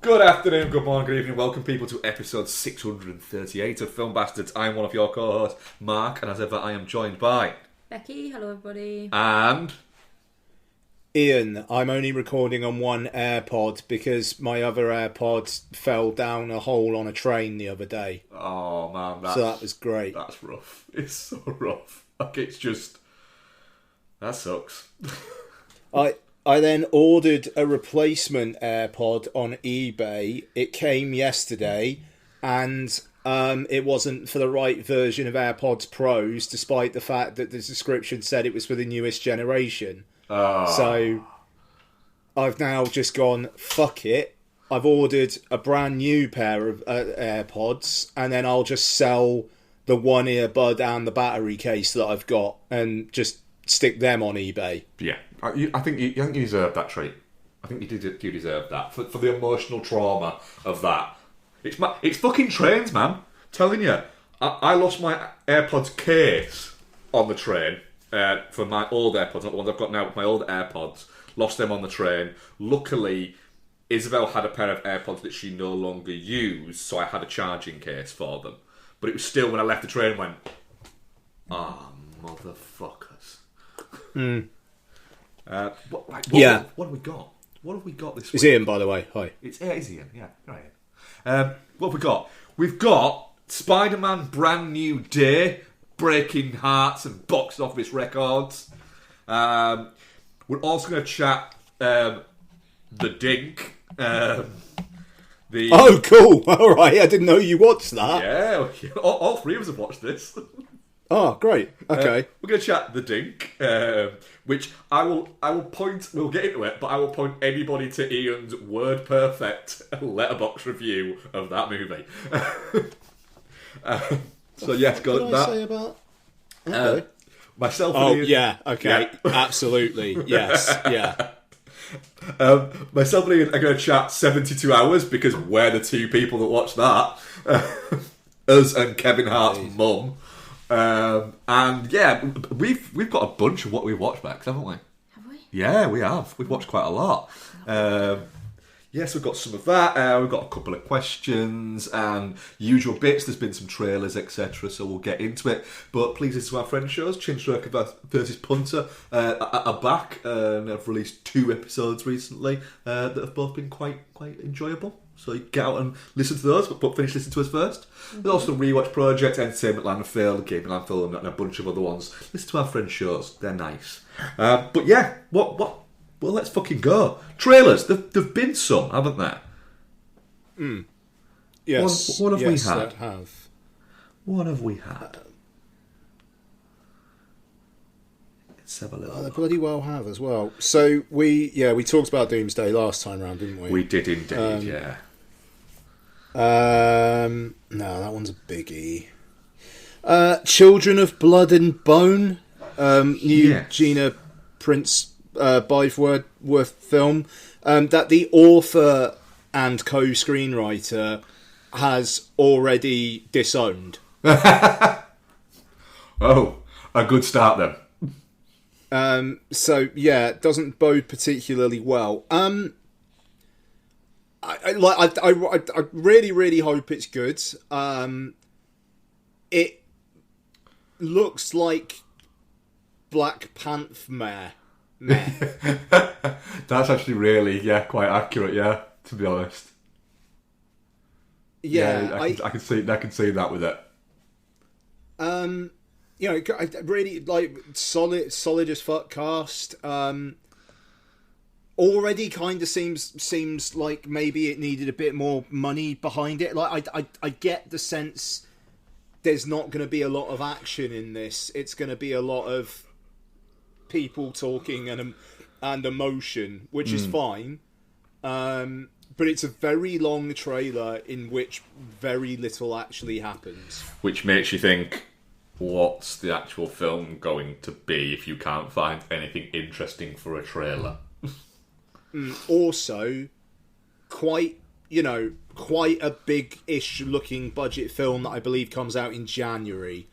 Good afternoon, good morning, good evening. Welcome, people, to episode 638 of Film Bastards. I'm one of your co-hosts, Mark, and as ever, I am joined by... Becky, hello everybody. And... Ian. I'm only recording on one AirPod because my other AirPod fell down a hole on a train the other day. Oh, man. So that was great. That's rough. It's so rough. Like, it's just... That sucks. I then ordered a replacement AirPod on eBay. It came yesterday, and it wasn't for the right version of AirPods Pros, despite the fact that the description said it was for the newest generation. So I've now just gone, fuck it. I've ordered a brand new pair of AirPods, and then I'll just sell the one earbud and the battery case that I've got, and just stick them on eBay. Yeah. I think you deserve that treat. I think you deserve that for the emotional trauma of that. It's fucking trains, man. I'm telling you, I lost my AirPods case on the train for my old AirPods, not the ones I've got now. My old AirPods, lost them on the train. Luckily, Isabel had a pair of AirPods that she no longer used, so I had a charging case for them. But it was still, when I left the train, went, motherfuckers. What have we got? What have we got this week? It's Ian, by the way. Hi. It's Ian, yeah. Right. What have we got? We've got Spider-Man Brand New Day, breaking hearts and box office records. We're also going to chat the Dink. Oh, cool. All right. I didn't know you watched that. Yeah, all three of us have watched this. Oh, great. Okay. We're going to chat the Dink, which I will point. We'll get into it, but I will point anybody to Ian's word perfect letterbox review of that movie. So yes, got what did that. I say about? Okay. Myself. Oh and Ian, yeah. Okay. Yeah. Absolutely. Yes. Yeah. Myself and Ian are going to chat 72 Hours because we're the two people that watch that. Us and Kevin Hart's mum. And yeah, we've got a bunch of what we've watched, Max, haven't we? Have we? Yeah, we have. We've watched quite a lot. Yes, we've got some of that. We've got a couple of questions and usual bits. There's been some trailers, etc. So we'll get into it. But please listen to our friend shows. Chinstrker versus Punter are back and have released 2 episodes recently that have both been quite enjoyable. So you get out and listen to those, but finish listening to us first. Mm-hmm. There's also the Rewatch Project, Entertainment Landfill, Gaming Landfill, and a bunch of other ones. Listen to our friends' shows; they're nice. But yeah, what? Well, let's fucking go. Trailers. There've been some, haven't there? Yes. What have we had? That have. What have we had? Let's have a little. They bloody well have as well. So we talked about Doomsday last time round, didn't we? We did indeed, yeah. No, that one's a biggie. Children of Blood and Bone, new Gina Prince Bytheworth film that the author and co-screenwriter has already disowned. Oh, a good start then. So yeah, it doesn't bode particularly well. I really, really hope it's good. It looks like Black Panther. Meh. That's actually really, quite accurate. Yeah, to be honest. Yeah, I can see that with it. You know, I really like solid as fuck cast. Already kind of seems like maybe it needed a bit more money behind it. Like I get the sense there's not going to be a lot of action in this. It's going to be a lot of people talking and emotion, which is fine. But it's a very long trailer in which very little actually happens. Which makes you think, what's the actual film going to be if you can't find anything interesting for a trailer? Also, quite a big-ish looking budget film that I believe comes out in January.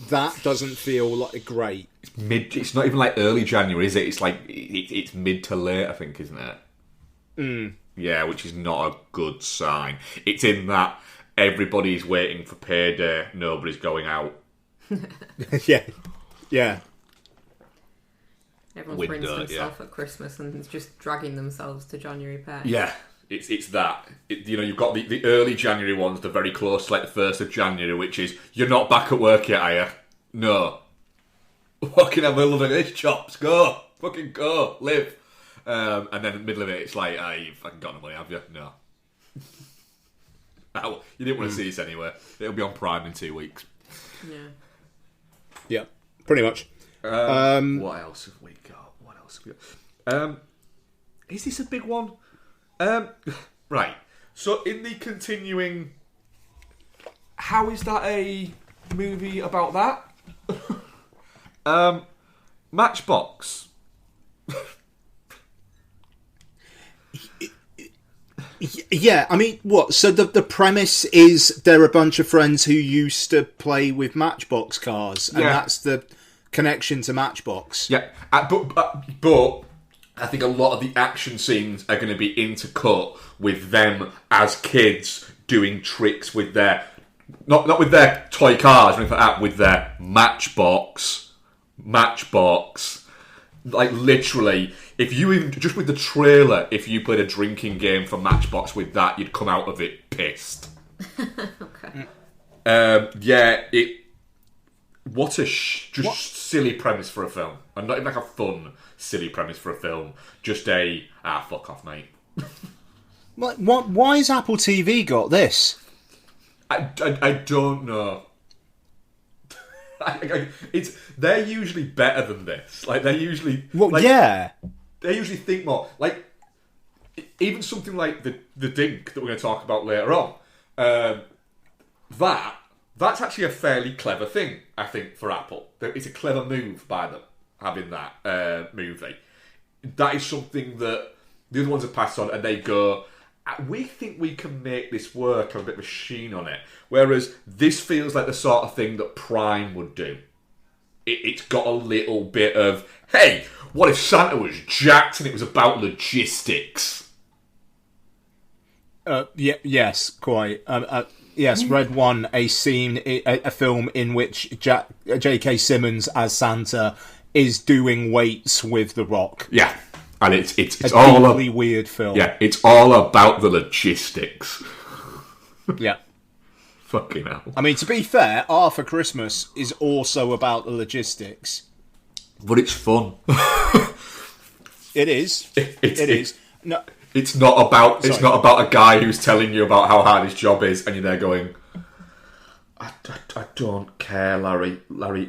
That doesn't feel like great. It's not even like early January, is it? It's like it's mid to late, I think, isn't it? Yeah, which is not a good sign. It's in that everybody's waiting for payday, nobody's going out. Yeah. Everyone's rinsed themselves at Christmas and is just dragging themselves to January pay. Yeah, it's that. You've got the early January ones, the very close, like the 1st of January, which is, you're not back at work yet, are you? No. Fucking hell, we're loving this, chops. Go. Fucking go. Live. And then in the middle of it, it's like, you've fucking got no money, have you? No. You didn't want to see this anyway. It'll be on Prime in 2 weeks. Yeah, pretty much. What else have we got? Is this a big one? Right. So in the continuing, how is that a movie about that? Matchbox. Yeah, I mean, what? So the premise is they're a bunch of friends who used to play with Matchbox cars, and that's the connection to Matchbox. Yeah, but I think a lot of the action scenes are going to be intercut with them as kids doing tricks with their not with their toy cars or anything like that, with their Matchbox. Like literally, if you even just with the trailer, if you played a drinking game for Matchbox with that, you'd come out of it pissed. Okay. What a silly premise for a film, and not even like a fun silly premise for a film. Just fuck off, mate. Why has Apple TV got this? I don't know. They're usually better than this. Like they're usually they usually think more. Like even something like the Dink that we're going to talk about later on. That's actually a fairly clever thing, I think, for Apple. It's a clever move by them having that movie. That is something that the other ones have passed on, and they go, we think we can make this work, have a bit of a sheen on it. Whereas this feels like the sort of thing that Prime would do. It's got a little bit of, hey, what if Santa was jacked and it was about logistics? Yes, quite. Yes, Red One, a scene, a film in which J.K. Simmons as Santa is doing weights with The Rock. Yeah, and it's a all deeply weird film. Yeah, it's all about the logistics. Yeah. Fucking hell. I mean, to be fair, Arthur Christmas is also about the logistics. But it's fun. It is. It is. No. It's not about a guy who's telling you about how hard his job is, and you're there going, I don't care, Larry,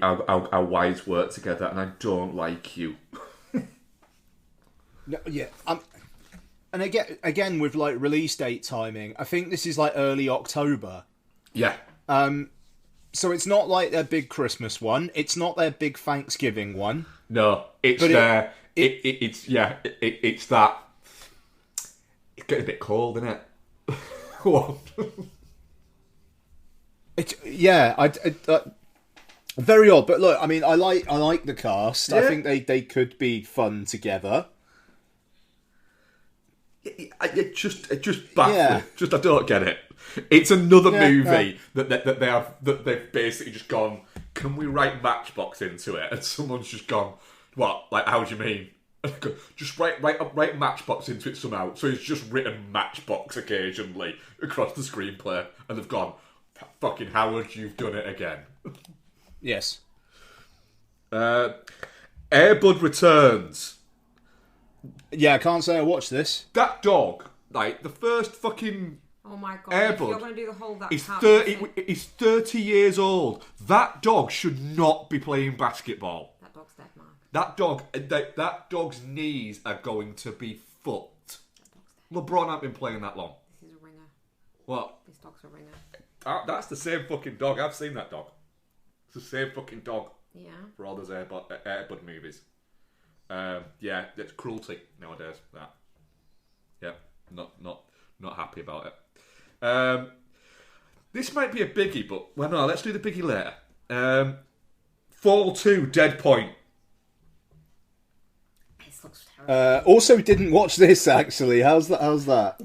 our wives work together, and I don't like you. No, yeah, and again with like release date timing, I think this is like early October. Yeah. So it's not like their big Christmas one. It's not their big Thanksgiving one. No, it's that. It's that. It's getting a bit cold, isn't it? What? Very odd. But look, I mean, I like the cast. Yeah. I think they could be fun together. It just baffling. Yeah. Just I don't get it. It's another movie that they've basically just gone, can we write Matchbox into it? And someone's just gone, what? Like, how do you mean? Just write Matchbox into it somehow. So he's just written Matchbox occasionally across the screenplay, and they've gone, fucking Howard, you've done it again. Yes. Air Bud returns. Yeah, I can't say I watched this. That dog, like the first fucking. Oh my god! Air if Bud, you're going to do the whole that. He's 30 years old. That dog should not be playing basketball. That dog's dead, Mark. That dog's knees are going to be fucked. LeBron hasn't been playing that long. This is a ringer. What? This dog's a ringer. That's the same fucking dog. I've seen that dog. It's the same fucking dog. Yeah. For all those Air Bud movies. Yeah, it's cruelty nowadays. That. Yeah, not happy about it. This might be a biggie, but well, no, let's do the biggie later. Fall 2, Dead Point. This looks Also, didn't watch this actually. How's that?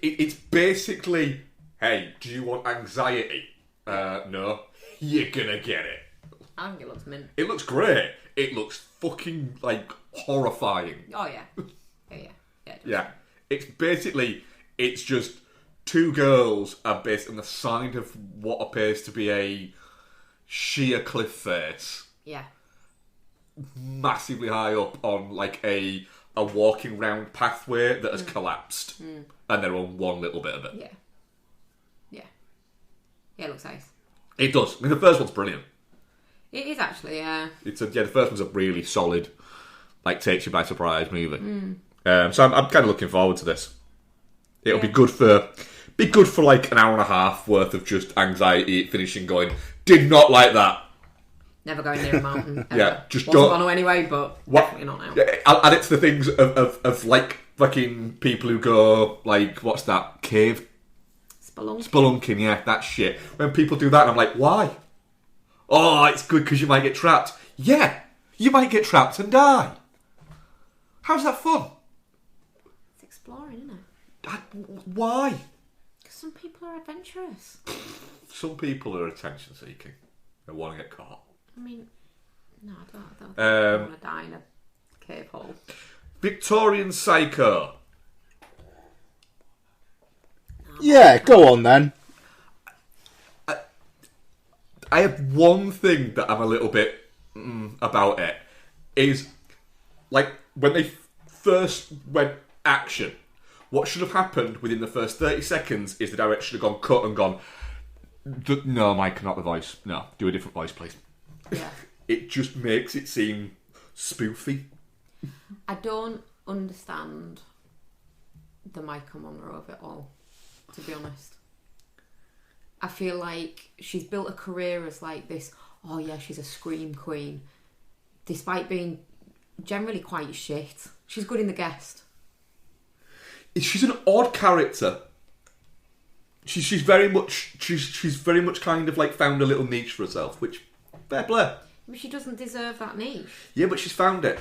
It's basically, hey, do you want anxiety? No, you're gonna get it. I think it looks mint. It looks great. It looks fucking like horrifying. Oh yeah, yeah. Yeah, it's just two girls are based on the side of what appears to be a sheer cliff face. Yeah. Massively high up on like a walking round pathway that has collapsed, and they're on one little bit of it. Yeah, it looks nice. It does. I mean, the first one's brilliant. It is actually, yeah. The first one's a really solid, like, takes you by surprise movie. So I'm kind of looking forward to this. It'll be good for like an hour and a half worth of just anxiety finishing. Going, did not like that. Never going near a mountain. Ever. Yeah, just wasn't don't. going to anyway, but definitely not now. Yeah, I'll add it to the things of like fucking people who go like, what's that cave? Spelunking, yeah, that shit. When people do that, I'm like, why? Oh, it's good because you might get trapped. Yeah, you might get trapped and die. How's that fun? It's exploring, isn't it? Why? Because some people are adventurous. Some people are attention seeking. They want to get caught. I mean, no, I don't want to die in a cave hole. Victorian Psycho. Yeah, go on then. I have one thing that I'm a little bit about it. Is, like, when they first went action, what should have happened within the first 30 seconds is the director should have gone cut and gone, no, Mike, not the voice. No, do a different voice, please. Yeah. It just makes it seem spoofy. I don't understand the Michael Monroe of it all, to be honest. I feel like she's built a career as like this, oh yeah, she's a scream queen. Despite being generally quite shit. She's good in The Guest. She's an odd character. She's very much kind of like found a little niche for herself, which fair play. But she doesn't deserve that niche. Yeah, but she's found it.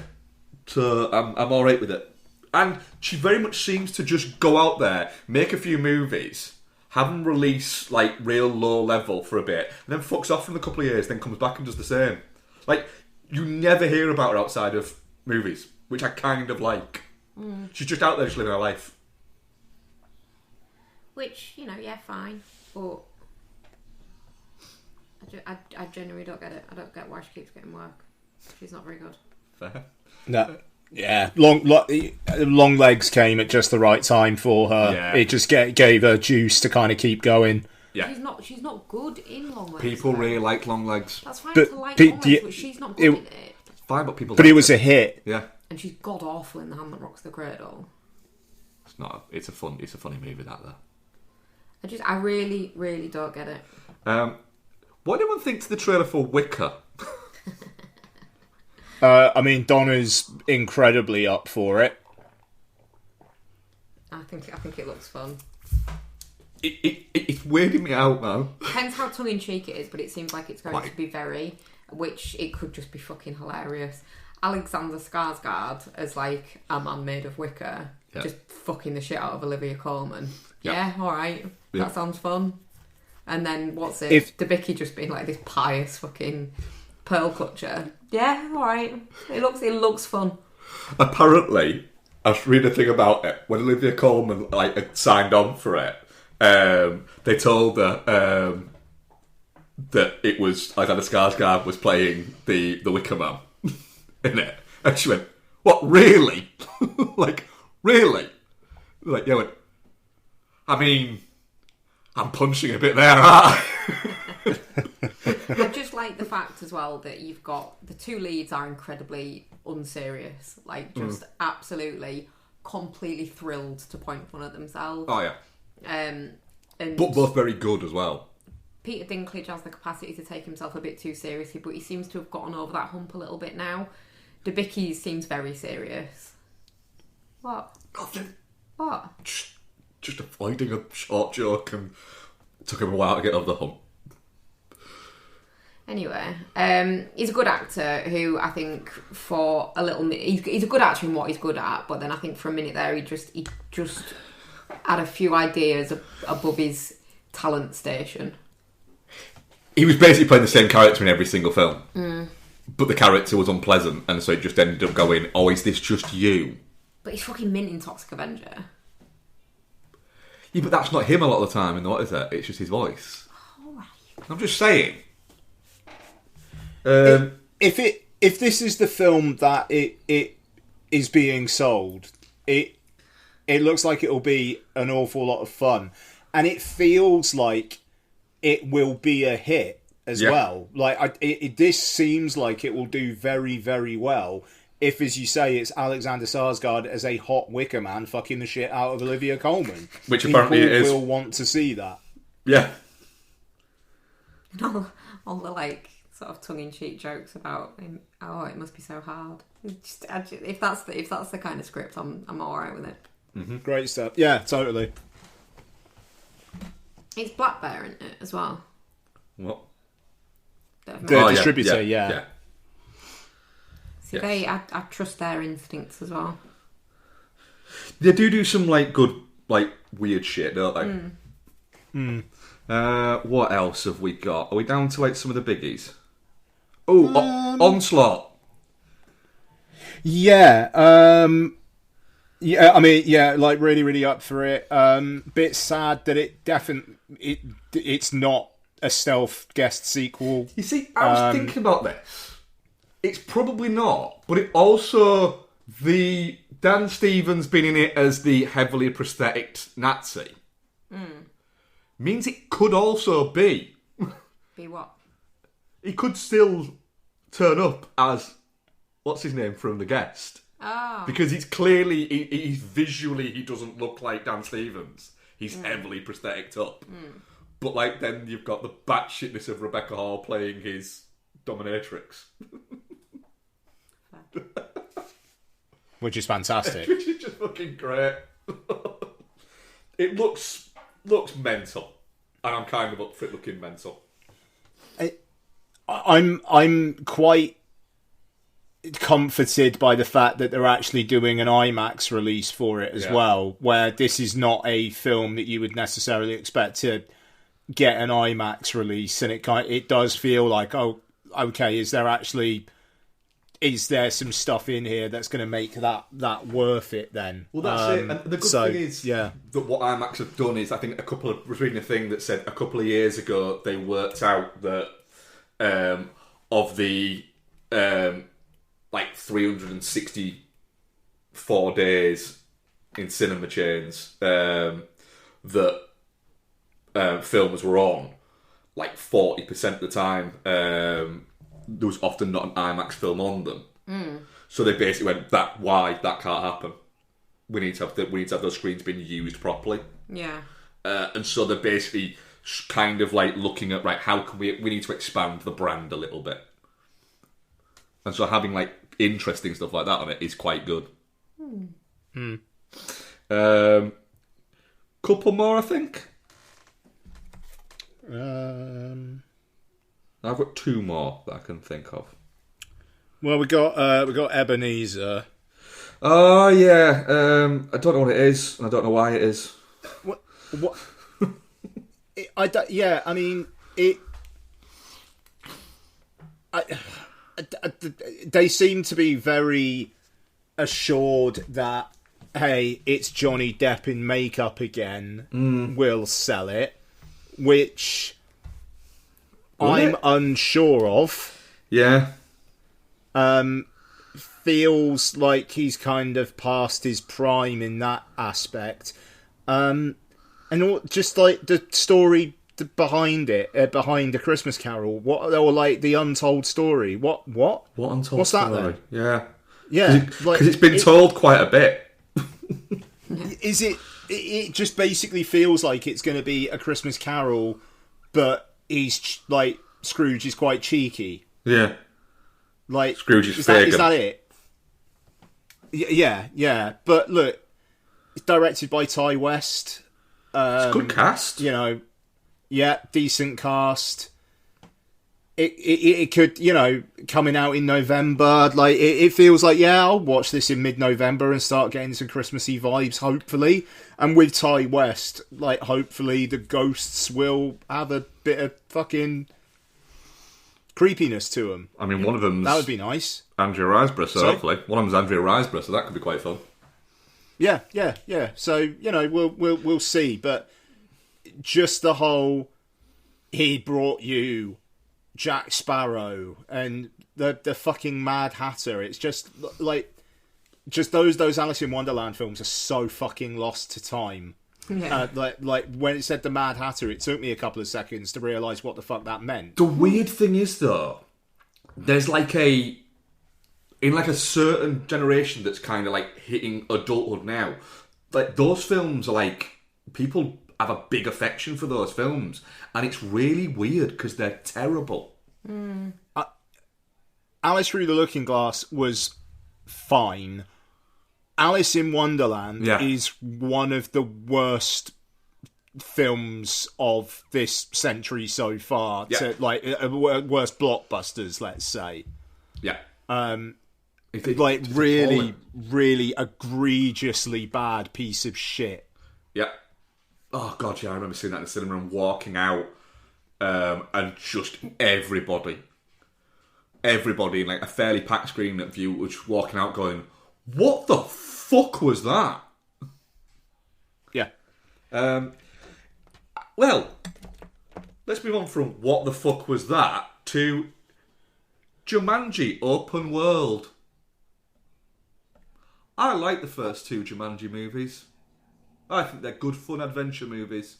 So I'm alright with it. And she very much seems to just go out there, make a few movies, have them release like real low level for a bit, and then fucks off in a couple of years, then comes back and does the same. Like, you never hear about her outside of movies, which I kind of like. She's just out there just living her life. Which, you know, yeah, fine. But I genuinely don't get it. I don't get why she keeps getting work. She's not very good. Fair. No. Yeah, long legs came at just the right time for her. Yeah. It just gave her juice to kind of keep going. Yeah. She's not good in long legs. People really like long legs. That's fine to like long legs, but she's not good in it. It's fine, but people. But it was a hit. Yeah. And she's god awful in The Hand That Rocks the Cradle. It's not. It's a funny movie, that though. I really, really don't get it. What do anyone think to the trailer for Wicker? I mean, Donna's incredibly up for it. I think it looks fun. It's weirding me out, man. Depends how tongue-in-cheek it is, but it seems like it's going to be very, which it could just be fucking hilarious. Alexander Skarsgård as like a man made of wicker, just fucking the shit out of Olivia Colman. Yeah, alright. That sounds fun. And then what's it? Debicki just being like this pious fucking pearl clutcher. Yeah, alright. It looks fun. Apparently, I was reading a thing about it. When Olivia Colman had signed on for it, they told her that it was Alexander Skarsgård was playing the Wicker Man in it. And she went, what, really? Like, really? Like, yeah, went, I mean, I'm punching a bit there, aren't I? I just like the fact as well that you've got the two leads are incredibly unserious, like just absolutely, completely thrilled to point fun at themselves. Oh yeah. And but both very good as well. Peter Dinklage has the capacity to take himself a bit too seriously, but he seems to have gotten over that hump a little bit now. Debicki seems very serious. What? Nothing. What? Just avoiding a short joke and it took him a while to get over the hump. Anyway, he's a good actor who I think for a little minute he's a good actor in what he's good at, but then I think for a minute there he just had a few ideas above his talent station. He was basically playing the same character in every single film, but the character was unpleasant, and so it just ended up going, "Oh, is this just you?" But he's fucking mint in Toxic Avenger. Yeah, but that's not him a lot of the time, and what is it? It's just his voice. All right. I'm just saying. If this is the film that it is being sold, it looks like it will be an awful lot of fun, and it feels like it will be a hit as well. Like this seems like it will do very, very well. If, as you say, it's Alexander Skarsgård as a hot wicker man fucking the shit out of Olivia Colman, which apparently it is. People will want to see that. Yeah. And all the like sort of tongue-in-cheek jokes about him. Oh, it must be so hard. If that's the kind of script, I'm all right with it. Mm-hmm. Great stuff. Yeah, totally. It's Black Bear in it as well. What? The distributor, yeah. See, I trust their instincts as well. They do some like good, like weird shit, don't they? What else have we got? Are we down to like some of the biggies? Oh, Onslaught. Yeah. Yeah, I mean, yeah, like really, really up for it. Bit sad that it's not a stealth guest sequel. You see, I was thinking about this. It's probably not, but it also the Dan Stevens being in it as the heavily prosthetic Nazi means it could also be. Be what? He could still turn up as what's his name from The Guest. Oh. Because he's clearly he's visually he doesn't look like Dan Stevens. He's heavily prosthetic up. But like then you've got the batshitness of Rebecca Hall playing his dominatrix. Which is fantastic. Which is just fucking great. It looks mental. And I'm kind of up for it looking mental. I'm quite comforted by the fact that they're actually doing an IMAX release for it as well, where this is not a film that you would necessarily expect to get an IMAX release, and it does feel like, oh, okay, is there some stuff in here that's going to make that worth it then? Well, that's it. And the good thing is that what IMAX have done is, I think I was reading a thing that said a couple of years ago they worked out that of the like 364 days in cinema chains that films were on, like 40% of the time there was often not an IMAX film on them. So they basically went, that can't happen. We need to have those screens being used properly. Yeah. And so they're basically kind of like looking at, right, how can we need to expand the brand a little bit. And so having like interesting stuff like that on it is quite good. Couple more, I think. I've got two more that I can think of. Well, we got Ebenezer. Oh yeah, I don't know what it is, and I don't know why it is. What? I mean, they seem to be very assured that, hey, it's Johnny Depp in makeup again. We'll sell it, which I'm unsure of. Yeah. Feels like he's kind of past his prime in that aspect. And just like the story behind it, behind A Christmas Carol, or like the untold story. What untold What's story? That then? Yeah. Because it's been told quite a bit. Is it? It just basically feels like it's going to be A Christmas Carol, but he's like Scrooge is quite cheeky. Yeah. Like Scrooge is that it? Yeah. But look, it's directed by Ty West. It's a good cast. You know, yeah, decent cast. it could, coming out in November, like it feels like, I'll watch this in mid-November and start getting some Christmassy vibes, hopefully. And with Ty West, like, hopefully the ghosts will have a bit of fucking creepiness to them. I mean, one of them's... That would be nice. Andrea Riseborough, so hopefully. One of them's Andrea Riseborough, so that could be quite fun. Yeah. So, we'll see. But just the whole, he brought you Jack Sparrow and the fucking Mad Hatter. It's just, like, just those Alice in Wonderland films are so fucking lost to time. Yeah. Like when it said the Mad Hatter, it took me a couple of seconds to realise what the fuck that meant. The weird thing is, though, there's like in a certain generation that's kind of like hitting adulthood now, like those films are like, people have a big affection for those films, and it's really weird because they're terrible. Alice Through the Looking Glass was fine. Alice in Wonderland is one of the worst films of this century so far. Yeah. To, like, worst blockbusters, let's say. Yeah. Like, really, really egregiously bad piece of shit. Yeah. Oh, God, yeah, I remember seeing that in the cinema and walking out, and just everybody in, like, a fairly packed screen at View was walking out going, what the fuck was that? Yeah. Well, let's move on from what the fuck was that to Jumanji Open World. I like the first two Jumanji movies. I think they're good fun adventure movies.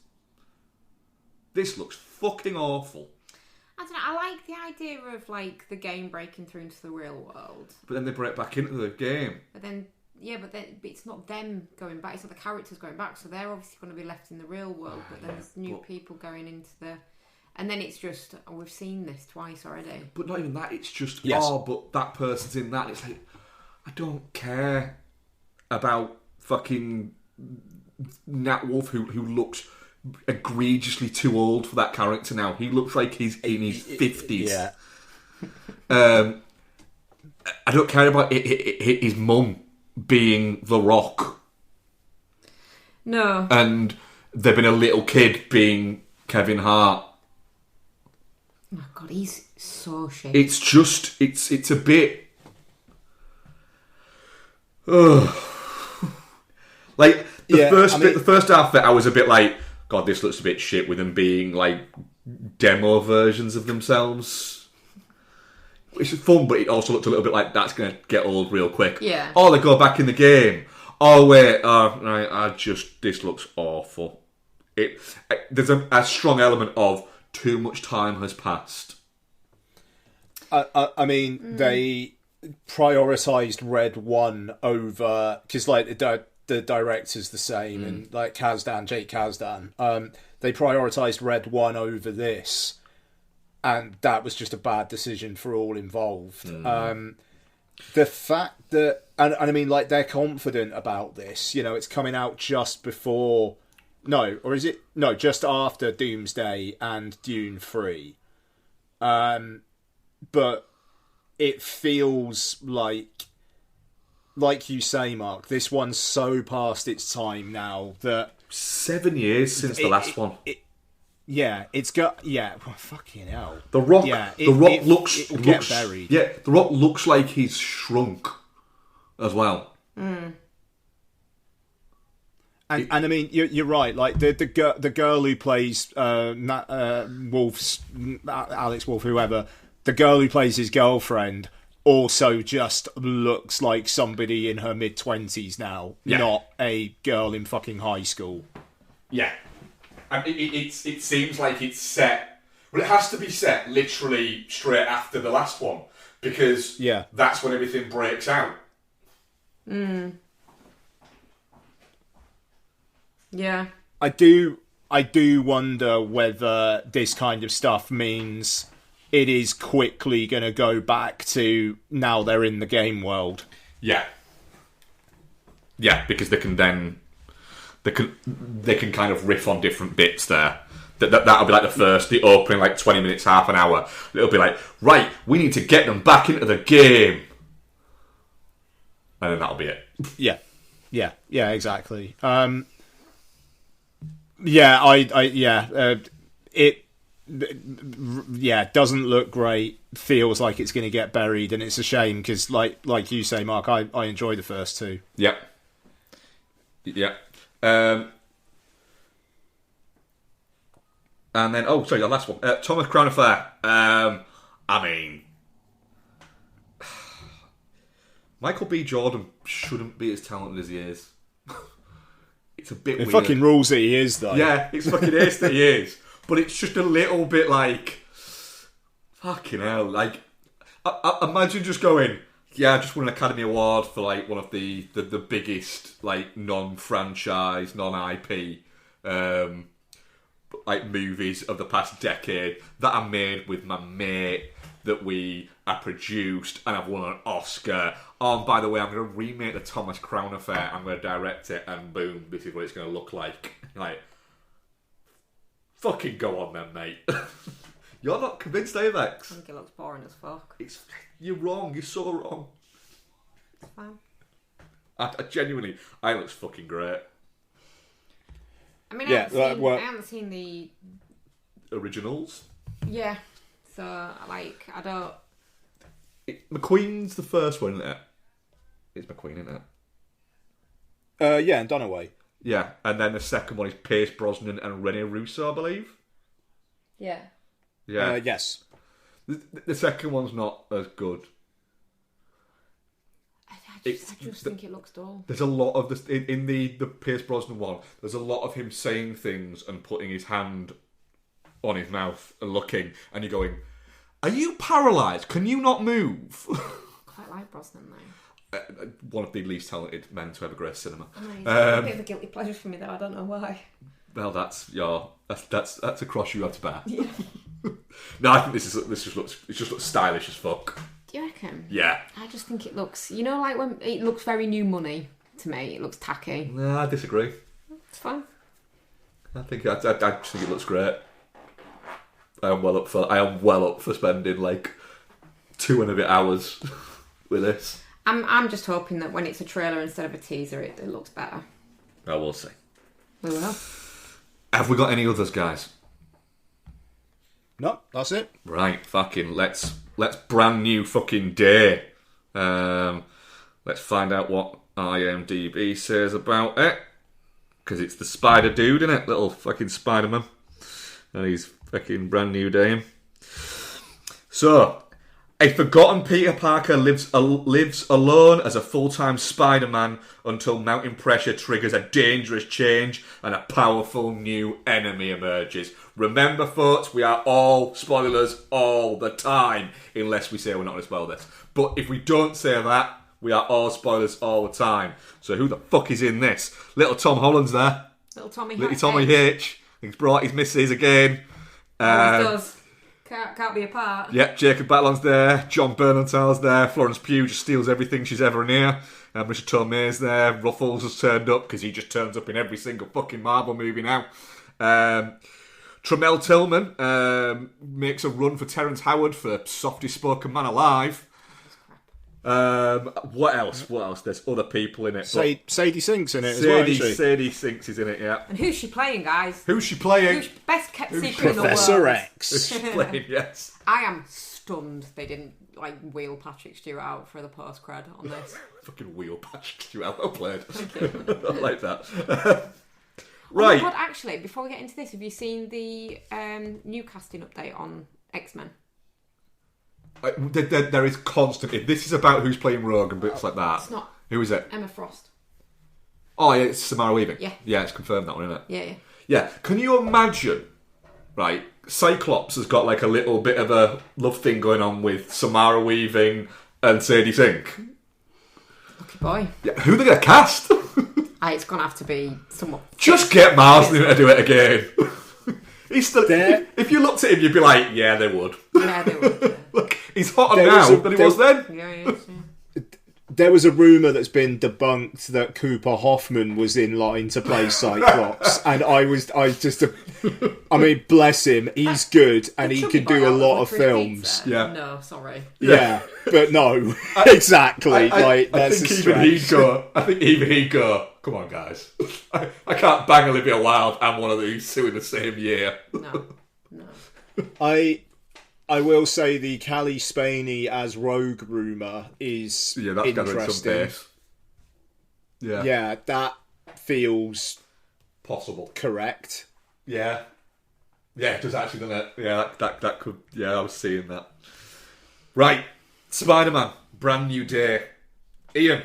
This looks fucking awful. I don't know, I like the idea of, like, the game breaking through into the real world. But then they break back into the game. But then it's not them going back, it's not the characters going back, so they're obviously going to be left in the real world, but then there's new people going into the... And then it's just, we've seen this twice already. But not even that, it's just, but that person's in that. It's like, I don't care about fucking Nat Wolff, who looks egregiously too old for that character now. He looks like he's in his 50s. Yeah. I don't care about his mum being The Rock. No. And there been a little kid being Kevin Hart. Oh my God, he's so shit. It's just, it's a bit... Like, the first half of it, I was a bit like, God, this looks a bit shit, with them being, like, demo versions of themselves. Which is fun, but it also looked a little bit like that's going to get old real quick. Yeah. Oh, they go back in the game. Oh, wait, this looks awful. There's a strong element of too much time has passed. I mean, they prioritised Red 1 over... Because, like, the director's the same, and, like, Jake Kasdan. They prioritised Red 1 over this, and that was just a bad decision for all involved. The fact that... And I mean, like, they're confident about this. You know, it's coming out just before... No, or is it... No, just after Doomsday and Dune 3. But it feels like you say, Mark, this one's so past its time now that... 7 years since the last one. It's got... Yeah, well, fucking hell. The Rock, looks... Get buried. Yeah, The Rock looks like he's shrunk as well. And I mean, you're right. Like the girl who plays Wolf's Alex Wolff, whoever, the girl who plays his girlfriend also just looks like somebody in her mid-20s now, not a girl in fucking high school. Yeah, and it seems like it's set. Well, it has to be set literally straight after the last one, because that's when everything breaks out. Yeah. I do wonder whether this kind of stuff means it is quickly going to go back to now they're in the game world. Yeah. Yeah, because they can kind of riff on different bits there. That'll be like the opening, like 20 minutes, half an hour. It'll be like, right, we need to get them back into the game. And then that'll be it. Yeah, exactly. It doesn't look great. Feels like it's going to get buried, and it's a shame because, like you say, Mark, I enjoy the first two. Yep. And then, the last one, Thomas Crown Affair. I mean, Michael B. Jordan shouldn't be as talented as he is. It's a bit weird. It fucking rules that he is, though. Yeah, it's fucking ace that he is. But it's just a little bit like, fucking hell. Like, I imagine just going, I just won an Academy Award for like one of the biggest like non-franchise, non-IP like movies of the past decade that I made with my mate that I produced, and I've won an Oscar. Oh, and by the way, I'm going to remake the Thomas Crown Affair. I'm going to direct it, and boom, this is what it's going to look like. Like, fucking go on then, mate. You're not convinced, Avex? I think it looks boring as fuck. You're wrong. You're so wrong. It's fine. I genuinely, it looks fucking great. I mean, I haven't seen the originals. Yeah, so like I don't. McQueen's the first one, isn't it? It's McQueen, isn't it? And Dunaway. Yeah, and then the second one is Pierce Brosnan and Rene Russo, I believe. Yeah. Yeah. Yes. The second one's not as good. I just think it looks dull. There's a lot of this in the Pierce Brosnan one. There's a lot of him saying things and putting his hand on his mouth and looking, and you're going, "Are you paralysed? Can you not move?" Quite like Brosnan though. One of the least talented men to ever grace cinema. It's a bit of a guilty pleasure for me though. I don't know why. Well, that's a cross you have to bear. Yeah. No, I think this just looks stylish as fuck. Do you reckon? Yeah. I just think it looks, like when it looks very New Money to me. It looks tacky. No, I disagree. It's fine. I just think it looks great. I am well up for spending like 2 and a bit hours with this. I'm just hoping that when it's a trailer instead of a teaser, it looks better. I will see. We will. Have we got any others, guys? No, that's it. Right, fucking let's brand new fucking day. Let's find out what IMDb says about it, because it's the Spider Dude, isn't it? Little fucking Spider-Man, and he's fucking brand new day. So, a forgotten Peter Parker lives alone as a full-time Spider-Man until mounting pressure triggers a dangerous change and a powerful new enemy emerges. Remember, folks, we are all spoilers all the time, unless we say we're not going to spoil this. But if we don't say that, we are all spoilers all the time. So who the fuck is in this? Little Tom Holland's there. Little Tommy H. He's brought his missus again. Always does. Can't be apart. Yep, Jacob Batalon's there, John Bernthald's there, Florence Pugh just steals everything she's ever near, Mr. Tomei's there, Ruffles has turned up because he just turns up in every single fucking Marvel movie now. Tremel Tillman makes a run for Terrence Howard for softest spoken man alive. What else? There's other people in it. Sadie Sink's in it as well, isn't she? Sadie Sinks is in it, yeah. And who's she playing, guys? Who's best kept secret in the world? Professor X. Who's she playing, yes. I am stunned they didn't wheel Patrick Stewart out for the post-cred on this. Fucking wheel Patrick Stewart. Well played. Thank you. I like that. Right. Oh my God, actually, before we get into this, have you seen the new casting update on X-Men? There is constant. If this is about who's playing Rogue and bits like that. It's not. Who is it? Emma Frost. Oh, yeah, it's Samara Weaving. Yeah. Yeah, it's confirmed that one, isn't it? Yeah. Yeah. Can you imagine, right, Cyclops has got like a little bit of a love thing going on with Samara Weaving and Sadie Sink. Lucky boy. Yeah, who are they going to cast? It's going to have to be someone. Just get Marsden to do it again. He's still. There. If you looked at him, you'd be like, yeah, they would. Yeah, they would. Yeah. Look, he's hotter now than he was then. Yeah. There was a rumour that's been debunked that Cooper Hoffman was in line to play Cyclops, and I just I mean, bless him, he's good, and he Chubby can boy do a out of lot of Licorice films. Pizza? Yeah. No, sorry. Yeah, but no, exactly. I That's think a even stretch. he'd go. I think even he'd go. Come on, guys. I can't bang Olivia Wilde and one of these two in the same year. No. I will say the Callie Spaney as Rogue rumour is that's gathering some interesting. pace. Yeah, that feels Possible. correct. Yeah, it does actually, doesn't it? Yeah, that could. Yeah, I was seeing that. Right, Spider-Man, brand new day. Ian,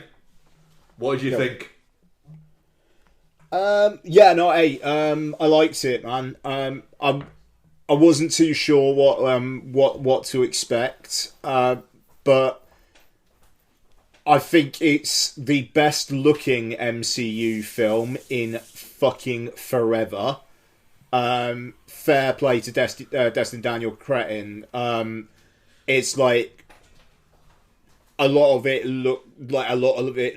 what did you think? I liked it, man. I wasn't too sure what to expect, but I think it's the best looking MCU film in fucking forever. Fair play to Destin Daniel Cretton. It's like a lot of it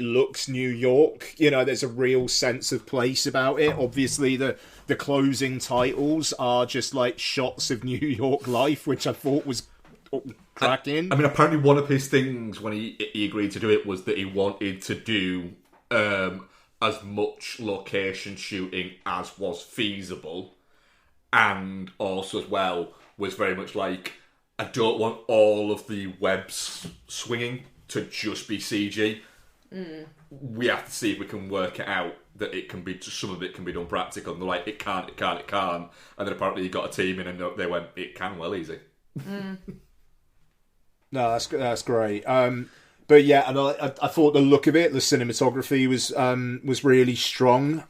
looks New York. You know, there's a real sense of place about it. Obviously, the closing titles are just like shots of New York life, which I thought was cracking. I mean, apparently one of his things when he agreed to do it was that he wanted to do as much location shooting as was feasible, and also as well was very much like, I don't want all of the webs swinging to just be CG. We have to see if we can work it out that it can be, some of it can be done practical. And they're like, it can't. And then apparently you got a team in and they went, it can well easy. No, that's great. But yeah, and I thought the look of it, the cinematography was really strong.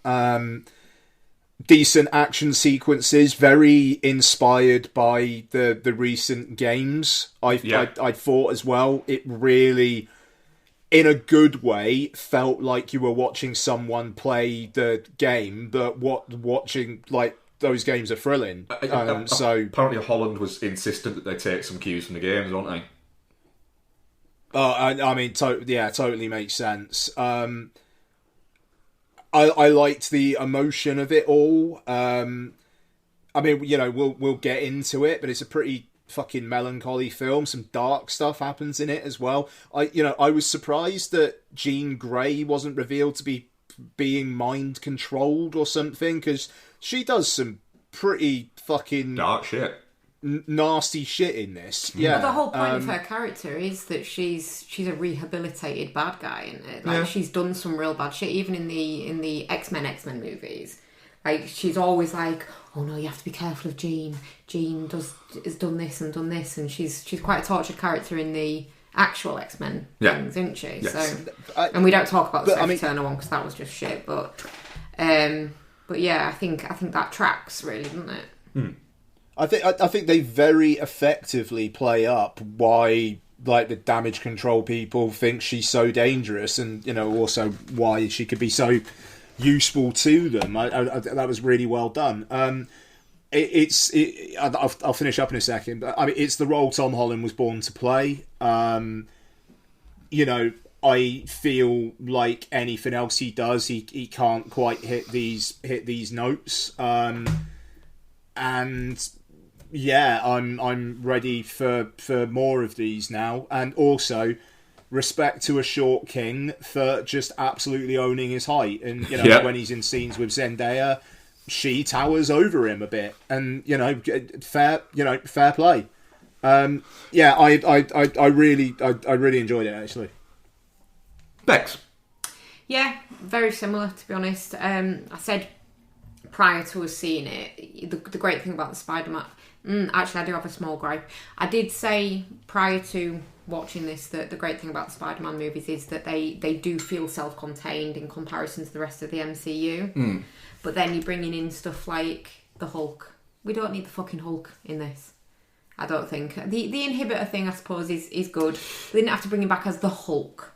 Decent action sequences, very inspired by the recent games. I thought as well. It really, in a good way, felt like you were watching someone play the game, but watching like those games are thrilling. So apparently Holland was insistent that they take some cues from the games, aren't they? I mean, totally makes sense. I liked the emotion of it all. I mean, you know, we'll get into it, but it's a pretty fucking melancholy film. Some dark stuff happens in it as well. I was surprised that Jean Grey wasn't revealed to be being mind controlled or something, because she does some pretty fucking dark shit. Nasty shit in this. Yeah. Well, the whole point of her character is that she's a rehabilitated bad guy, isn't it? Like, she's done some real bad shit, even in the X-Men movies. Like, she's always like, oh no, you have to be careful of Jean. Jean has done this, and she's quite a tortured character in the actual X-Men things, isn't she? Yes. So, and we don't talk about the Sophie Turner one because that was just shit. But yeah, I think that tracks really, doesn't it? I think they very effectively play up why, like, the damage control people think she's so dangerous, and, you know, also why she could be so useful to them. That was really well done. I'll finish up in a second, but I mean, it's the role Tom Holland was born to play. You know, I feel like anything else he does, he can't quite hit these notes. And yeah, I'm ready for more of these now. And also, respect to a short king for just absolutely owning his height. And, you know, when he's in scenes with Zendaya, she towers over him a bit. And, you know, fair play. I really enjoyed it, actually. Bex. Yeah, very similar, to be honest. I said prior to us seeing it, the great thing about the Spider-Man... actually, I do have a small gripe. I did say prior to watching this that the great thing about the Spider-Man movies is that they do feel self-contained in comparison to the rest of the MCU. But then you're bringing in stuff like the Hulk. We don't need the fucking Hulk in this, I don't think. The inhibitor thing, I suppose, is good. They didn't have to bring him back as the Hulk.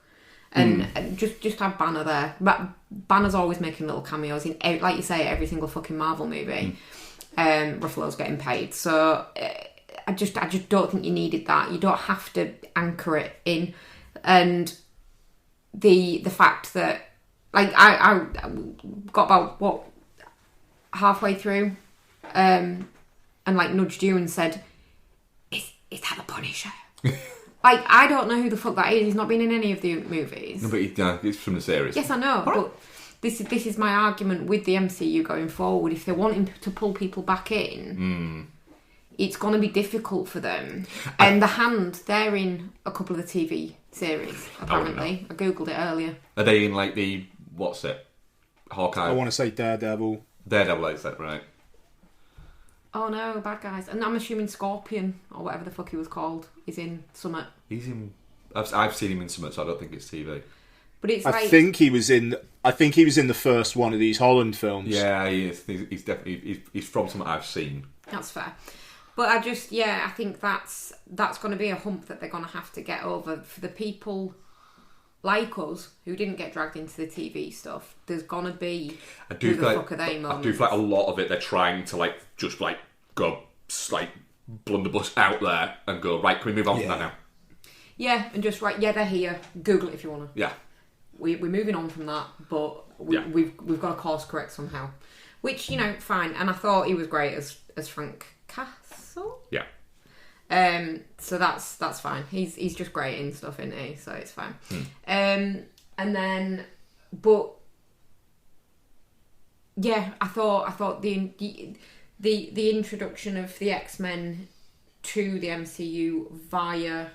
And just have Banner there. But Banner's always making little cameos in, like you say, every single fucking Marvel movie. Ruffalo's getting paid, so I just don't think you needed that. You don't have to anchor it in, and the fact that, like, I got about halfway through and like nudged you and said, "Is that the Punisher?" Like, I don't know who the fuck that is. He's not been in any of the movies. No, but he's from the series. Yes, I know, but this is my argument with the MCU going forward. If they're wanting to pull people back in, it's going to be difficult for them. And The Hand, they're in a couple of the TV series, apparently. I googled it earlier. Are they in, like, what's it? Hawkeye? I want to say Daredevil. Daredevil, is that right? Oh no, bad guys. And I'm assuming Scorpion, or whatever the fuck he was called, is in Summit. He's in... I've seen him in Summit, so I don't think it's TV. But it's I think he was in the first one of these Holland films. Yeah, he is. He's definitely... He's from something I've seen. That's fair. But I think that's going to be a hump that they're going to have to get over. For the people like us who didn't get dragged into the TV stuff, there's going to be who the fuck are they moments. I do feel like a lot of it they're trying to like just like go like blunderbuss out there and go, right, can we move on from that now? Yeah, and just they're here. Google it if you want to. Yeah. We're moving on from that, but we've got to course correct somehow. Which, fine. And I thought he was great as Frank Castle. Yeah. So that's fine. He's just great in stuff, isn't he? So it's fine. And then, but yeah, I thought the introduction of the X-Men to the MCU via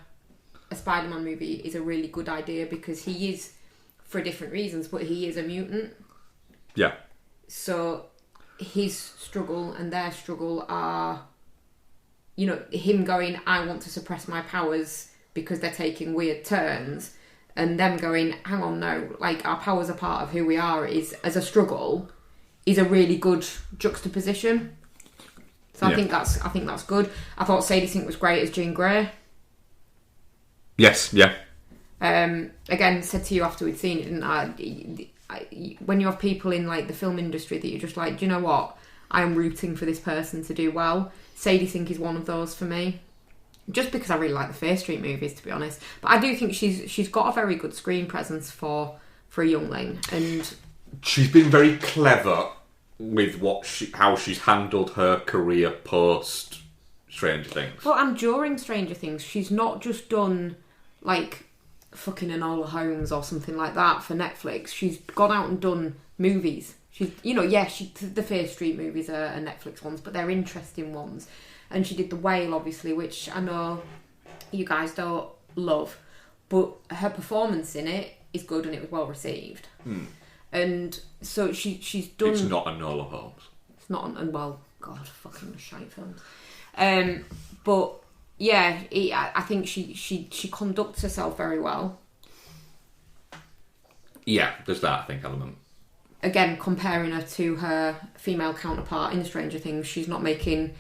a Spider-Man movie is a really good idea because he is, for different reasons, but he is a mutant. Yeah. So his struggle and their struggle are, him going, I want to suppress my powers because they're taking weird turns, and them going, hang on, no, like our powers are part of who we are, is as a struggle, is a really good juxtaposition. So I think that's good. I thought Sadie Sink was great as Jean Grey. Yes, yeah. Again, said to you after we'd seen it, didn't I? When you have people in like the film industry that you're just like, do you know what? I'm rooting for this person to do well. Sadie Sink is one of those for me. Just because I really like the Fair Street movies, to be honest. But I do think she's got a very good screen presence for a youngling, and she's been very clever with how she's handled her career post Stranger Things. Well, and during Stranger Things, she's not just done like fucking Enola Holmes or something like that for Netflix. She's gone out and done movies. She's, the Fair Street movies are Netflix ones, but they're interesting ones. And she did The Whale, obviously, which I know you guys don't love, but her performance in it is good and it was well received. And so she's done. It's not Enola Holmes. It's not, and well, God, fucking shite films. But yeah, I think she conducts herself very well. Yeah, there's that, I think, element. Again, comparing her to her female counterpart in Stranger Things, she's not making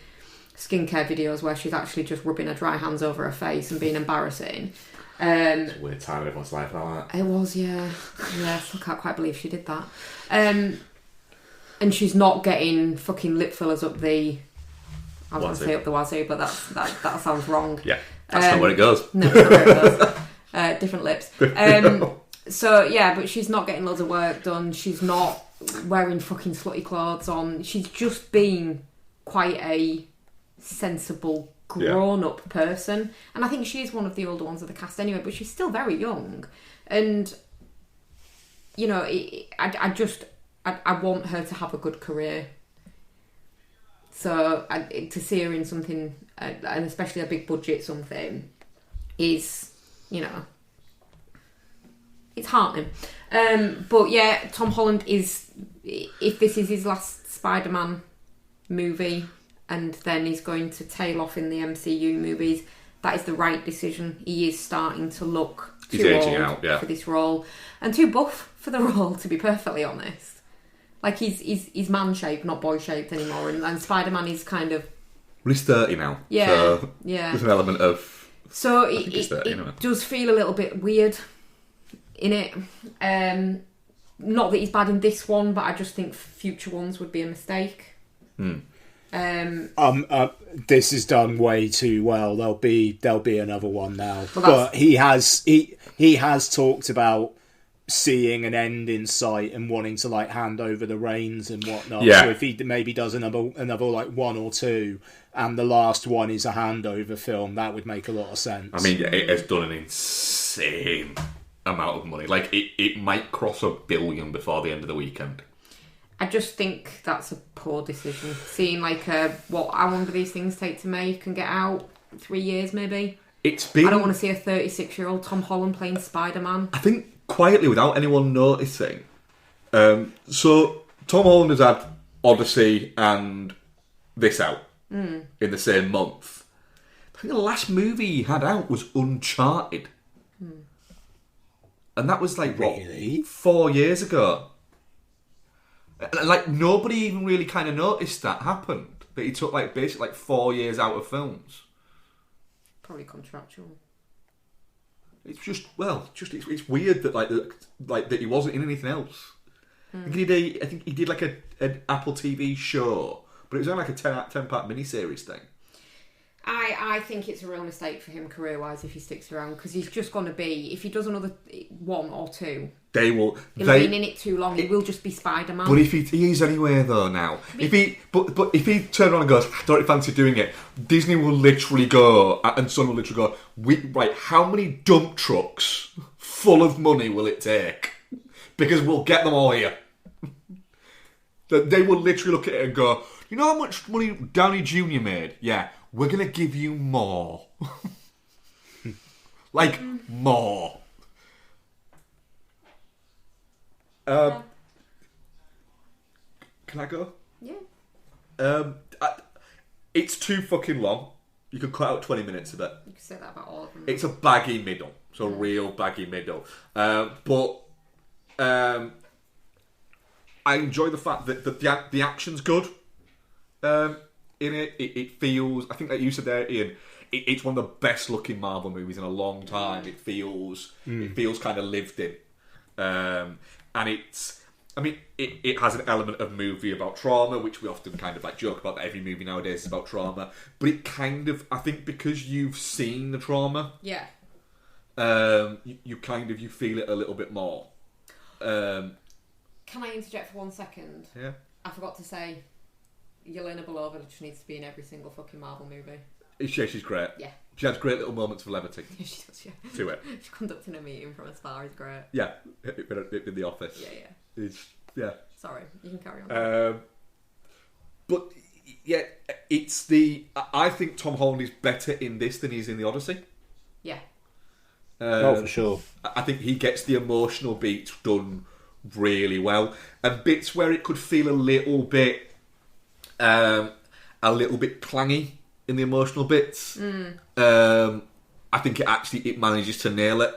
skincare videos where she's actually just rubbing her dry hands over her face and being embarrassing. It's a weird time in everyone's life like that. It was, yeah. I can't quite believe she did that. And she's not getting fucking lip fillers up the... I was going to say up the wazoo, but that sounds wrong. Yeah, that's not where it goes. No, that's not where it goes. Different lips. So, yeah, but she's not getting loads of work done. She's not wearing fucking slutty clothes on. She's just being quite a sensible, grown-up person. And I think she is one of the older ones of the cast anyway, but she's still very young. And, I want her to have a good career. So to see her in something, and especially a big budget something, is, it's heartening. But yeah, Tom Holland is, if this is his last Spider-Man movie, and then he's going to tail off in the MCU movies, that is the right decision. He is starting to look too old for this role, and too buff for the role, to be perfectly honest. Like, he's man-shaped, not boy-shaped anymore, and Spider-Man is kind of... Well, he's 30 now. Yeah, so yeah. There's an element of... So it does feel a little bit weird in it. Not that he's bad in this one, but I just think future ones would be a mistake. This is done way too well. There'll be another one now. Well, but he has talked about seeing an end in sight and wanting to like hand over the reins and whatnot. Yeah. So if he maybe does another like one or two, and the last one is a handover film, that would make a lot of sense. I mean, it has done an insane amount of money. Like, it might cross $1 billion before the end of the weekend. I just think that's a poor decision. Seeing like how long do these things take to make and get out? 3 years maybe. It's been. I don't want to see a 36-year-old Tom Holland playing Spider-Man. I think quietly, without anyone noticing. So Tom Holland has had Odyssey and this out in the same month. I think the last movie he had out was Uncharted, and that was like Really? 4 years ago. Like, nobody even really kind of noticed that happened. That he took like basically like 4 years out of films. Probably contractual. It's just it's weird that like that he wasn't in anything else. I think he did like an Apple TV show, but it was only like a 10-part miniseries thing. I think it's a real mistake for him career-wise if he sticks around, because he's just going to be, if he does another one or two, he'll have been in it too long. He will just be Spider-Man. But if he is anyway though now, if he turned around and goes, I don't fancy doing it, Disney will literally go, and Son will literally go, how many dump trucks full of money will it take? Because we'll get them all here. They will literally look at it and go, you know how much money Downey Jr. made? Yeah, we're going to give you more. More. Can I go? Yeah. It's too fucking long. You could cut out 20 minutes of it. You could say that about all of them. It's a baggy middle. It's a real baggy middle. But I enjoy the fact that the action's good. In it, it feels. I think, like you said there, Ian, it's one of the best looking Marvel movies in a long time. It feels kind of lived in, and it's. I mean, it has an element of movie about trauma, which we often kind of like joke about that every movie nowadays is about trauma. But it kind of, I think, because you've seen the trauma, yeah, you feel it a little bit more. Can I interject for 1 second? Yeah. I forgot to say, Yelena Belova just needs to be in every single fucking Marvel movie. She's great. Yeah. She has great little moments of levity. Yeah, she does, yeah. To it. She's conducting a meeting from a spa is great. Yeah, in the office. Yeah. Yeah. Sorry, you can carry on. But yeah, it's the. I think Tom Holland is better in this than he's in the Odyssey. Yeah. For sure. I think he gets the emotional beats done really well, and bits where it could feel a little bit clangy in the emotional bits. I think it manages to nail it.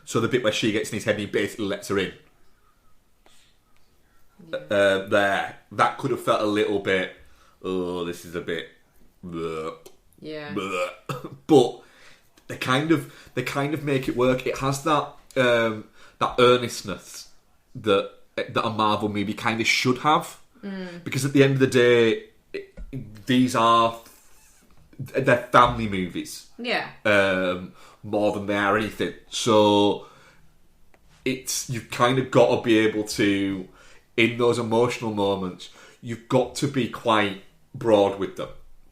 So the bit where she gets in his head and he basically lets her in. That could have felt a little bit. Oh, this is a bit. Bleh, yeah. bleh. But they kind of make it work. It has that earnestness that a Marvel movie kind of should have, because at the end of the day, they're family movies. Yeah. More than they are anything. So you've kind of got to be able to, in those emotional moments, you've got to be quite broad with them,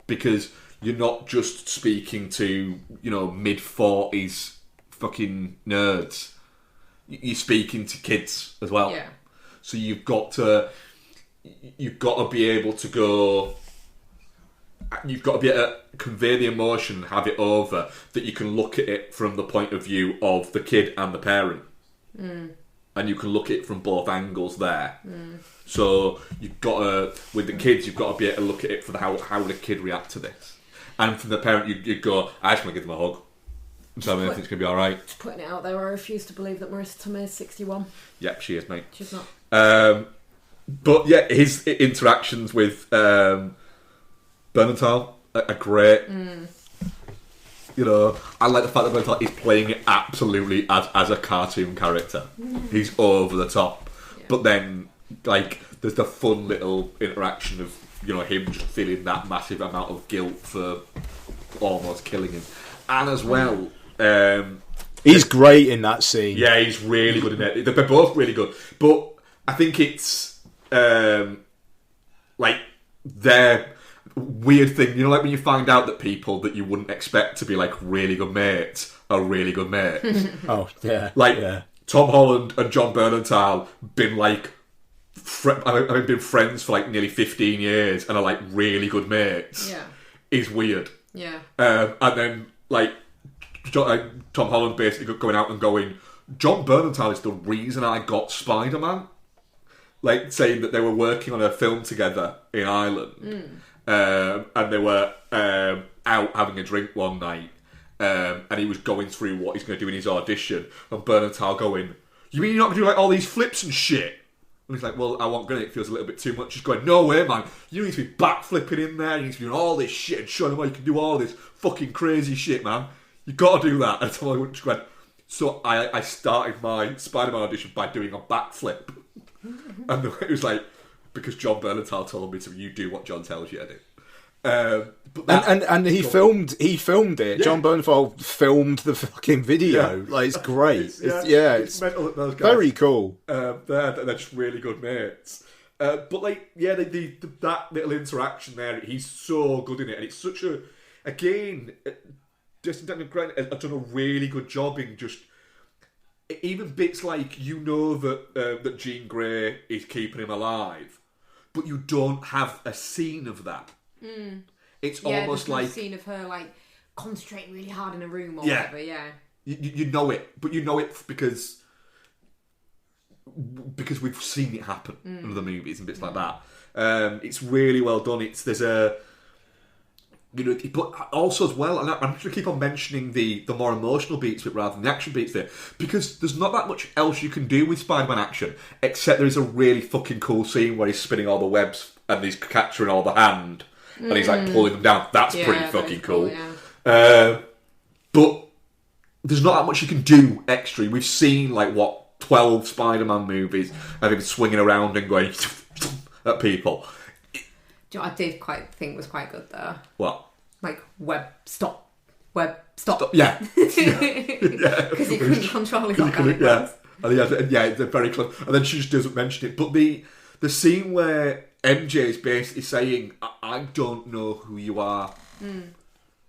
because you're not just speaking to, mid-40s fucking nerds. You're speaking to kids as well. Yeah. So you've got to be able to go. You've got to be able to convey the emotion, have it over, that you can look at it from the point of view of the kid and the parent. And you can look at it from both angles there. So you've got to, with the kids, you've got to be able to look at it for how the kid react to this. And from the parent, you go, I just want to give them a hug. So I think it's going to be alright. Just putting it out there, I refuse to believe that Marissa Tomei is 61. Yep, she is, mate. She's not. But yeah, his interactions with Bernthal are great. I like the fact that Bernthal is playing it absolutely as a cartoon character. He's over the top. Yeah. But then, there's the fun little interaction of, him just feeling that massive amount of guilt for almost killing him. And as well, He's great in that scene. Yeah, he's really good in it. They're both really good. But I think it's like their weird thing. You know, like when you find out that people that you wouldn't expect to be like really good mates are really good mates. Oh, yeah. Like yeah. Tom Holland and John Bernthal been like been friends for like nearly 15 years and are like really good mates. Yeah. Is weird. Yeah. And then like Tom Holland basically going out and going, John Bernthal is the reason I got Spider-Man. Like saying that they were working on a film together in Ireland, and they were out having a drink one night, and he was going through what he's going to do in his audition, and Bernthal going, "You mean you're not going to do like all these flips and shit?" And he's like, "Well, I won't get it. It feels a little bit too much." He's going, "No way, man. You need to be backflipping in there. You need to be doing all this shit and showing them how you can do all this fucking crazy shit, man. You got to do that." And Tom Holland just went, "So I started my Spider-Man audition by doing a backflip." And it was like, because John Bernthal told me to, you do what John tells you to do. But and he filmed it. Yeah. John Bernthal filmed the fucking video. Yeah. Like, it's great. It's mental that those guys, very cool. They're just really good mates. But like, yeah, that little interaction there, he's so good in it, and it's such a, again, Justin Grant has done a really good job in just. Even bits like, you know that Jean Grey is keeping him alive, but you don't have a scene of that. It's almost like a scene of her like concentrating really hard in a room or whatever. Yeah, you know it, but you know it because we've seen it happen in other movies and bits like that. It's really well done. There's a. You know, but also as well, and I'm just going to keep on mentioning the more emotional beats of it rather than the action beats there, because there's not that much else you can do with Spider-Man action, except there is a really fucking cool scene where he's spinning all the webs and he's capturing all the hand, and he's like pulling them down. That's pretty fucking cool. Yeah. But there's not that much you can do extra. We've seen, 12 Spider-Man movies of him swinging around and going at people. Do you know what I did think was quite good though? What? Like web stop. Yeah. Because he couldn't control his organic webs. And they're very close. And then she just doesn't mention it. But the scene where MJ is basically saying, I don't know who you are.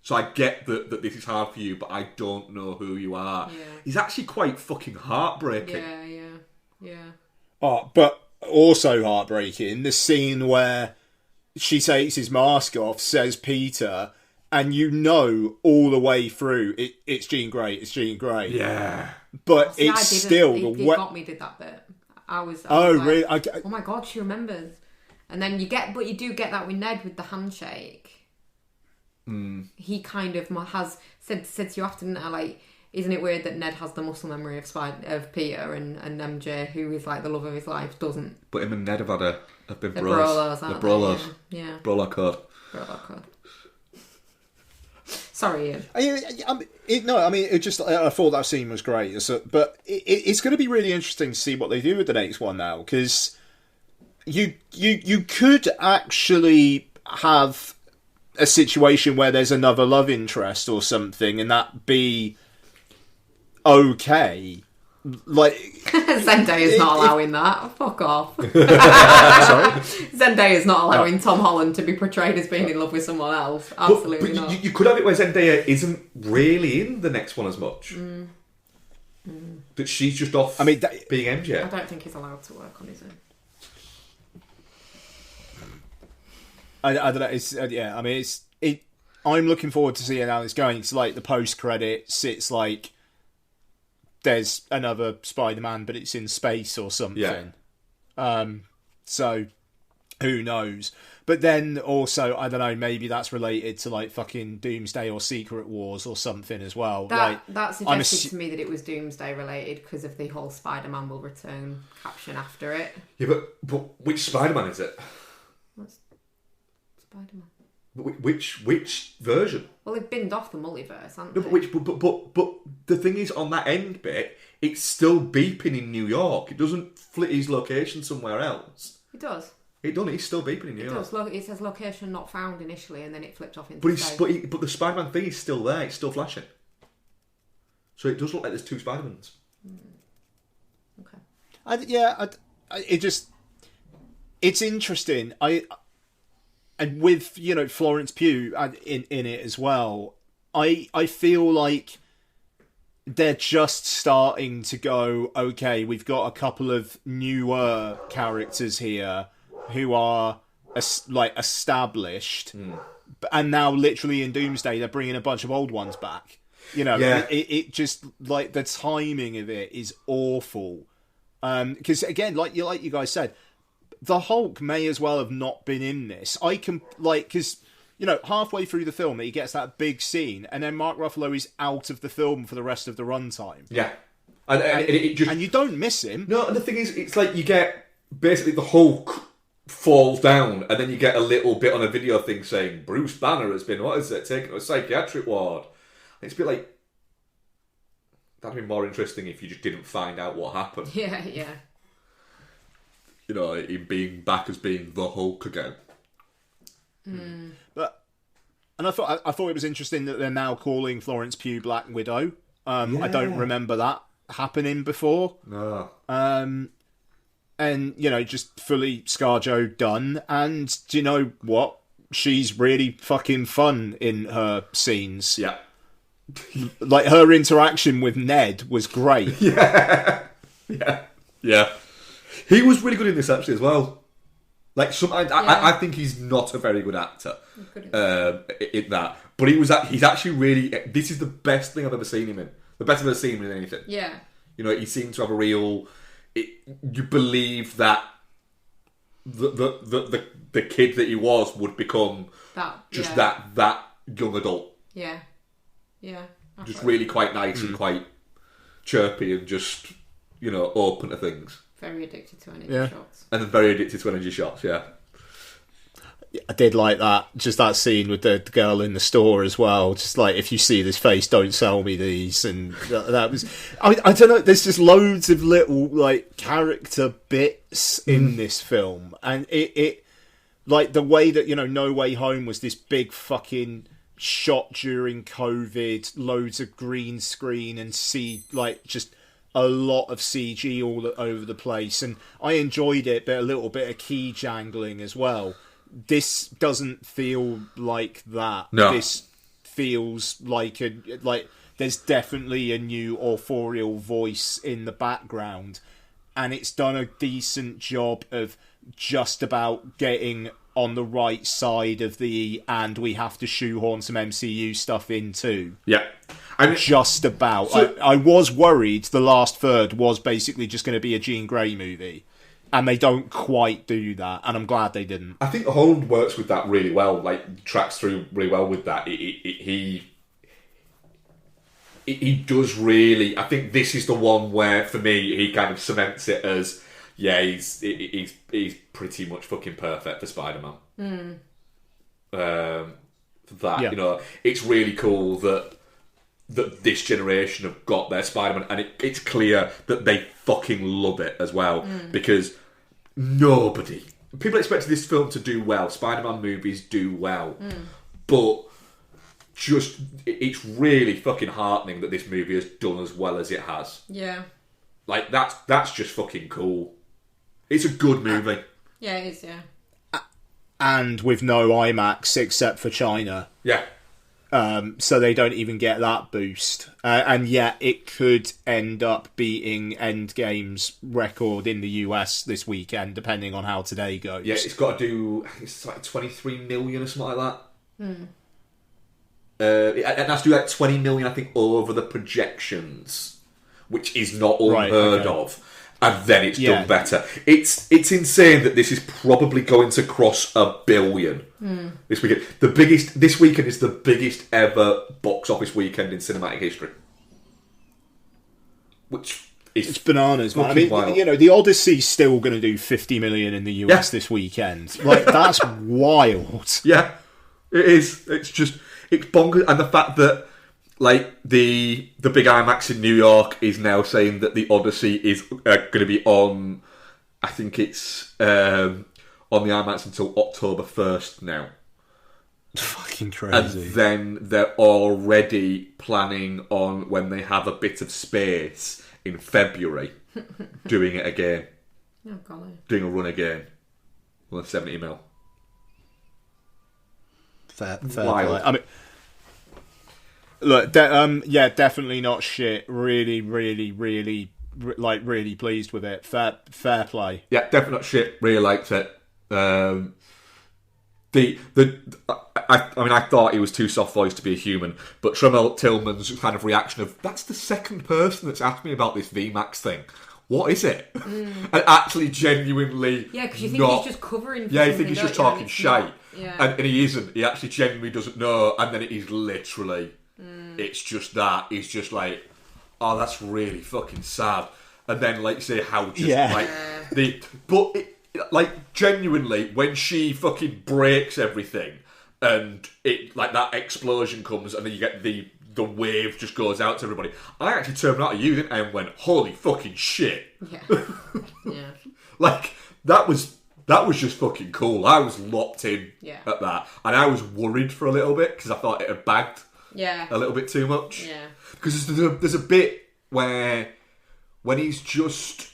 So I get that this is hard for you, but I don't know who you are. Yeah. He's actually quite fucking heartbreaking. Yeah. Oh, but also heartbreaking, the scene where she takes his mask off, says Peter, and you know all the way through it's Jean Grey. Yeah. But it's still he got me did that bit. I was really? Oh my god, she remembers. And then you do get that with Ned with the handshake. He kind of has said to you after, isn't it weird that Ned has the muscle memory of Peter and MJ, who is like the love of his life, doesn't? But him and Ned have been bros. The Brawlers. Yeah. Brawler code. Sorry, Ian. I thought that scene was great. But it's going to be really interesting to see what they do with the next one now, because you could actually have a situation where there's another love interest or something, and that be okay. Zendaya's not allowing that. Fuck off. Sorry? Zendaya's not allowing Tom Holland to be portrayed as being in love with someone else. Absolutely but not. You could have it where Zendaya isn't really in the next one as much. That she's just off being MJ. I don't think he's allowed to work on his own. I don't know. I'm looking forward to seeing how it's going. It's like the post credits. It's like there's another Spider-Man, but it's in space or something. Yeah. So who knows? But then also, I don't know. Maybe that's related to fucking Doomsday or Secret Wars or something as well. That suggested to me that it was Doomsday related because of the whole Spider-Man will return caption after it. Yeah, but which Spider-Man is it? What's Spider-Man? Which version? Well, they've binned off the multiverse, haven't they? But the thing is, on that end bit, it's still beeping in New York. It doesn't flit his location somewhere else. It does. It doesn't. He's still beeping in New York. It does. It says location not found initially, and then it flipped off into but the Spider-Man thing is still there. It's still flashing. So it does look like there's two Spider-Mans. Okay. It's interesting. And with Florence Pugh in it as well. I feel like they're just starting to go, okay, we've got a couple of newer characters here who are established, and now literally in Doomsday they're bringing a bunch of old ones back. It just like the timing of it is awful. Because again, like you guys said, the Hulk may as well have not been in this. Because halfway through the film he gets that big scene, and then Mark Ruffalo is out of the film for the rest of the runtime. Yeah, and you don't miss him. No, and the thing is, it's like you get basically the Hulk falls down, and then you get a little bit on a video thing saying Bruce Banner has been taken to a psychiatric ward. And it's a bit like, that'd be more interesting if you just didn't find out what happened. Yeah. Him being back as being the Hulk again. And I thought it was interesting that they're now calling Florence Pugh Black Widow. I don't remember that happening before. No. And just fully ScarJo done. And do you know what? She's really fucking fun in her scenes. Yeah. Like her interaction with Ned was great. Yeah. He was really good in this actually as well. Like I think he's not a very good actor in that, but he's actually really. This is the best thing I've ever seen him in. The best I've ever seen him in anything. Yeah. He seemed to have a real. You believe that the kid that he was would become that young adult. Yeah. Just really quite nice and quite chirpy and just open to things. Very addicted to energy shots. And then very addicted to energy shots, yeah. I did like that. Just that scene with the girl in the store as well. Just like, if you see this face, don't sell me these. And that was... I don't know, there's just loads of little, character bits in this film. And it like, the way that, No Way Home was this big fucking shot during COVID, loads of green screen and just... a lot of CG all over the place, and I enjoyed it, but a little bit of key jangling as well. This doesn't feel like that. No. This feels like there's definitely a new authorial voice in the background, and it's done a decent job of just about getting on the right side of and we have to shoehorn some MCU stuff in too. Yeah. Just about. So, I was worried the last third was basically just going to be a Jean Grey movie, and they don't quite do that, and I'm glad they didn't. I think Holland works with that really well, tracks through really well with that. He does really... I think this is the one where, for me, he kind of cements it as, he's pretty much fucking perfect for Spider-Man. It's really cool that this generation have got their Spider-Man, and it's clear that they fucking love it as well, because people expected this film to do well. Spider-Man movies do well, but it's really fucking heartening that this movie has done as well as it has. Yeah, that's just fucking cool. It's a good movie. Yeah, it is. Yeah, and with no IMAX except for China. Yeah. So they don't even get that boost. And yet it could end up beating Endgame's record in the US this weekend, depending on how today goes. Yeah, it's got to do... It's like 23 million or something like that. It has to do 20 million, I think, over the projections, which is not unheard of. And then it's done better. It's insane that this is probably going to cross $1 billion this weekend. This weekend is the biggest ever box office weekend in cinematic history, which is it's bananas, man. I mean, wild. The Odyssey's still going to do 50 million in the US this weekend. That's wild. Yeah, it is. It's bonkers, and the fact that. The big IMAX in New York is now saying that the Odyssey is going to be on, I think it's on the IMAX until October 1st now. Fucking And crazy. then they're already planning on, when they have a bit of space in February, doing it again. Oh, golly. Doing a run again. Well, 70 mil. Fair Wild. play. I mean, look, definitely not shit. Really, really, really, really pleased with it. Fair play. Yeah, definitely not shit. Really liked it. I mean, I thought he was too soft voiced to be a human, but Tremel Tillman's kind of reaction of, that's the second person that's asked me about this VMAX thing. What is it? And actually genuinely... Yeah, because you think he's just covering for Yeah, you something, think he's just don't you? talking shite. Yeah. And he isn't. He actually genuinely doesn't know. And then it is literally... It's just that. He's just like, oh, that's really fucking sad. And then, like, say how just, like... But, like, genuinely, when she fucking breaks everything and it, like, that explosion comes and then you get the wave just goes out to everybody. I actually turned out to you, didn't I, and went, holy fucking shit. Yeah. Yeah. Like, that was just fucking cool. I was locked in at that. And I was worried for a little bit because I thought it had bagged a little bit too much. Yeah. Because there's a bit where when he's just...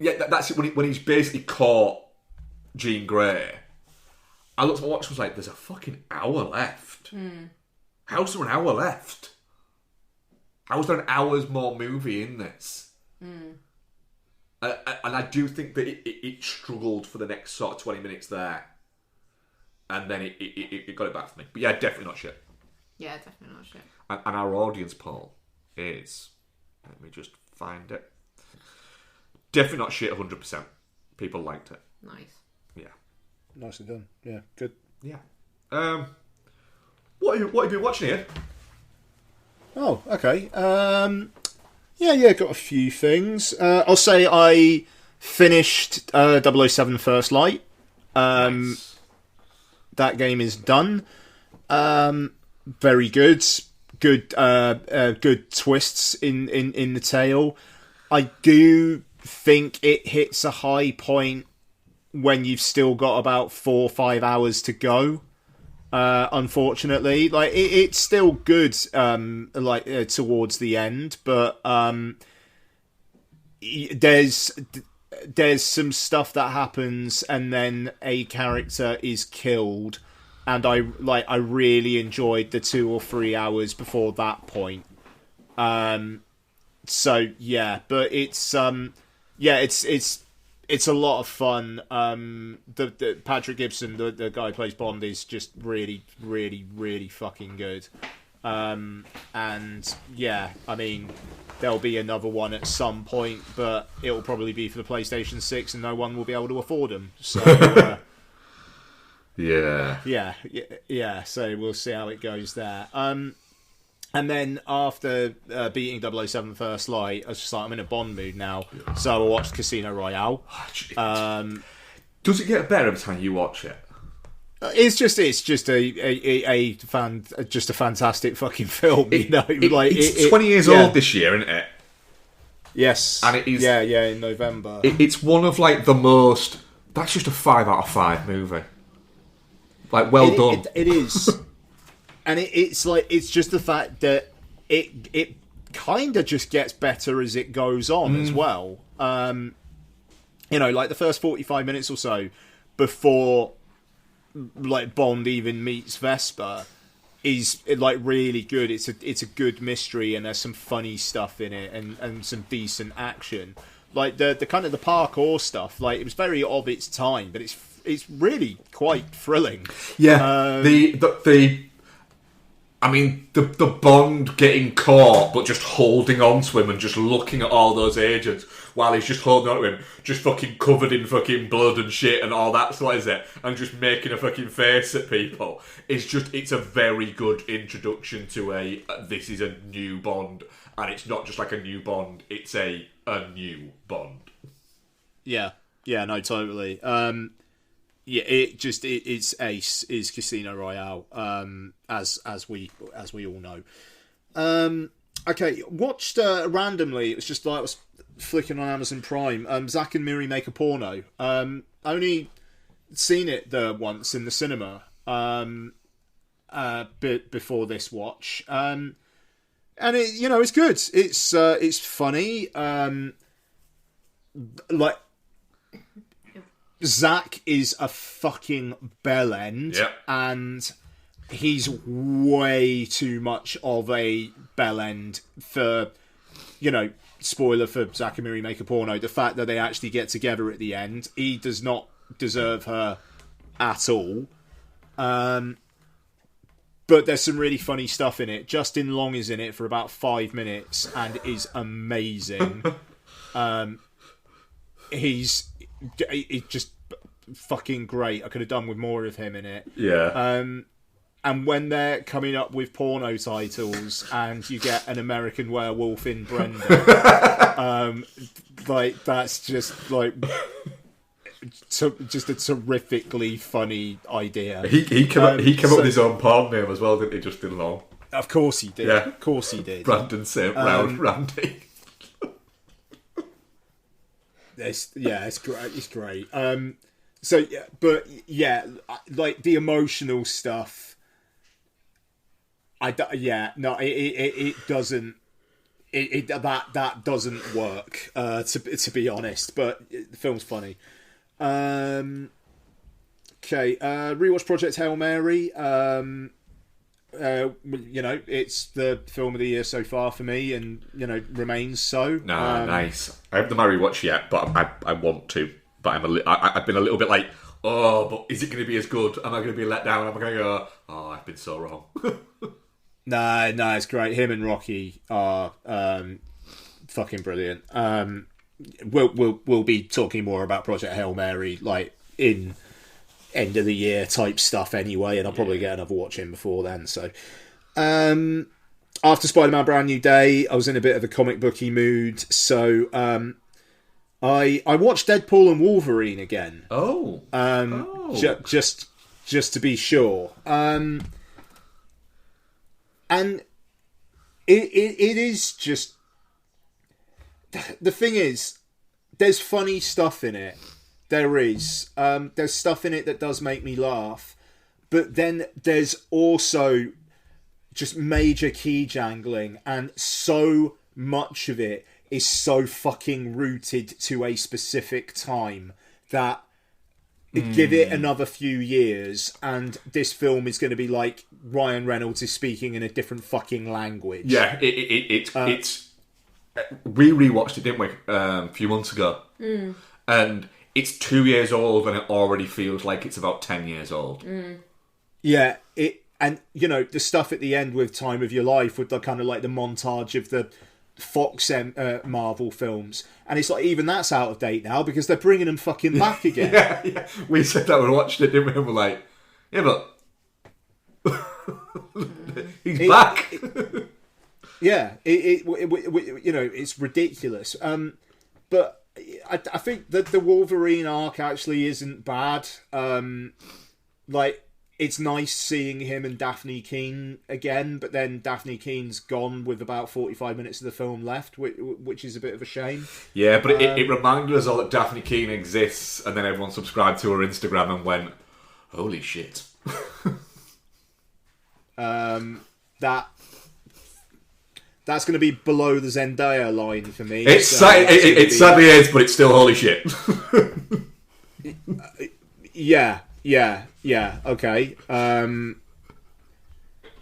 Yeah, that's it. When he's basically caught Jean Grey, I looked at my watch and was like, there's a fucking hour left. How's there an hour left? How's there an hour's more movie in this? And I do think that it struggled for the next sort of 20 minutes there. And then it got it back for me. But yeah, definitely not shit. Yeah, definitely not shit. And our audience poll is... Let me just find it. Definitely not shit 100%. People liked it. Nice. Yeah. Nicely done. Yeah, good. Yeah. What have you been watching here? Oh, okay. Yeah, got a few things. I'll say I finished 007 First Light. Nice. That game is done. Very good. Good twists in the tale. I do think it hits a high point when you've still got about 4 or 5 hours to go. Unfortunately, like it's still good, towards the end, but there's some stuff that happens, and then a character is killed, and I really enjoyed the 2 or 3 hours before that point. So yeah, but it's a lot of fun. The Patrick Gibson, the guy who plays Bond, is just really, really, really fucking good. And yeah, I mean, there'll be another one at some point, but it'll probably be for the PlayStation 6, and no one will be able to afford them. So yeah. So we'll see how it goes there. And then after beating 007 First Light, I was just like, I'm in a Bond mood now. So I watched Casino Royale. Does it get better every time you watch it? It's just a fantastic fucking film. It's 20 years old this year, isn't it? Yes, and it is. Yeah, in November. It's one of like the most. That's just a 5 out of 5 movie. Like, well done. It is. And it's just the fact that it kind of just gets better as it goes on as well. Like the first 45 minutes or so before like Bond even meets Vesper is like really good. It's a good mystery, and there's some funny stuff in it, and some decent action. Like the kind of the parkour stuff. Like, it was very of its time, but it's really quite thrilling. Yeah. The Bond getting caught, but just holding on to him and just looking at all those agents while he's just holding on to him, just fucking covered in fucking blood and shit and all that, so is it? And just making a fucking face at people. It's a very good introduction to this is a new Bond, and it's not just like a new Bond, it's a new Bond. Yeah, no, totally. It's ace is Casino Royale, as we all know. Okay, watched randomly. It was just like I was flicking on Amazon Prime. Zack and Miri Make a Porno. Only seen it there once in the cinema. before this watch, and it, it's good. It's funny. Like, Zach is a fucking bellend, and he's way too much of a bellend for, spoiler for Zach and Miri Make a Porno, the fact that they actually get together at the end. He does not deserve her at all. But there's some really funny stuff in it. Justin Long is in it for about 5 minutes and is amazing. He's just fucking great. I could have done with more of him in it. Yeah. And when they're coming up with porno titles and you get an American Werewolf in Brenda, like, that's just like just a terrifically funny idea. He came up with his own porn name as well, didn't he, Justin Long? Of course he did. Yeah. Of course he did. Brandon St. Randy. It's great. It's great. Like the emotional stuff. It doesn't. That doesn't work. To be honest, but the film's funny. Okay. Rewatch Project Hail Mary. It's the film of the year so far for me, and remains so. Nice. I haven't done my rewatch yet, but I want to. But I've been a little bit like, oh, but is it going to be as good? Am I going to be let down? Am I going to go, oh, I've been so wrong? No, it's great. Him and Rocky are fucking brilliant. We'll be talking more about Project Hail Mary like in end of the year type stuff anyway, and I'll probably get another watch in before then. So after Spider-Man Brand New Day, I was in a bit of a comic booky mood, so I watched Deadpool and Wolverine again. Just to be sure. And it is just, the thing is, there's funny stuff in it. There is. There's stuff in it that does make me laugh. But then there's also just major key jangling, and so much of it is so fucking rooted to a specific time that give it another few years and this film is going to be like Ryan Reynolds is speaking in a different fucking language. Yeah, it's we rewatched it, didn't we, a few months ago, and it's 2 years old and it already feels like it's about 10 years old. Yeah, and the stuff at the end with Time of Your Life, with the kind of like the montage of the Fox Marvel films, and it's like even that's out of date now because they're bringing them fucking back again. Yeah. We said that when we watched it, didn't we? And we're like, yeah, but he's back. Yeah, it's ridiculous. But I think that the Wolverine arc actually isn't bad. Like, it's nice seeing him and Daphne Keane again, but then Daphne Keane's gone with about 45 minutes of the film left, which is a bit of a shame. Yeah, but it reminded us all that Daphne Keane exists, and then everyone subscribed to her Instagram and went, holy shit. That's going to be below the Zendaya line for me. It sadly is, but it's still holy shit. Yeah, okay. No,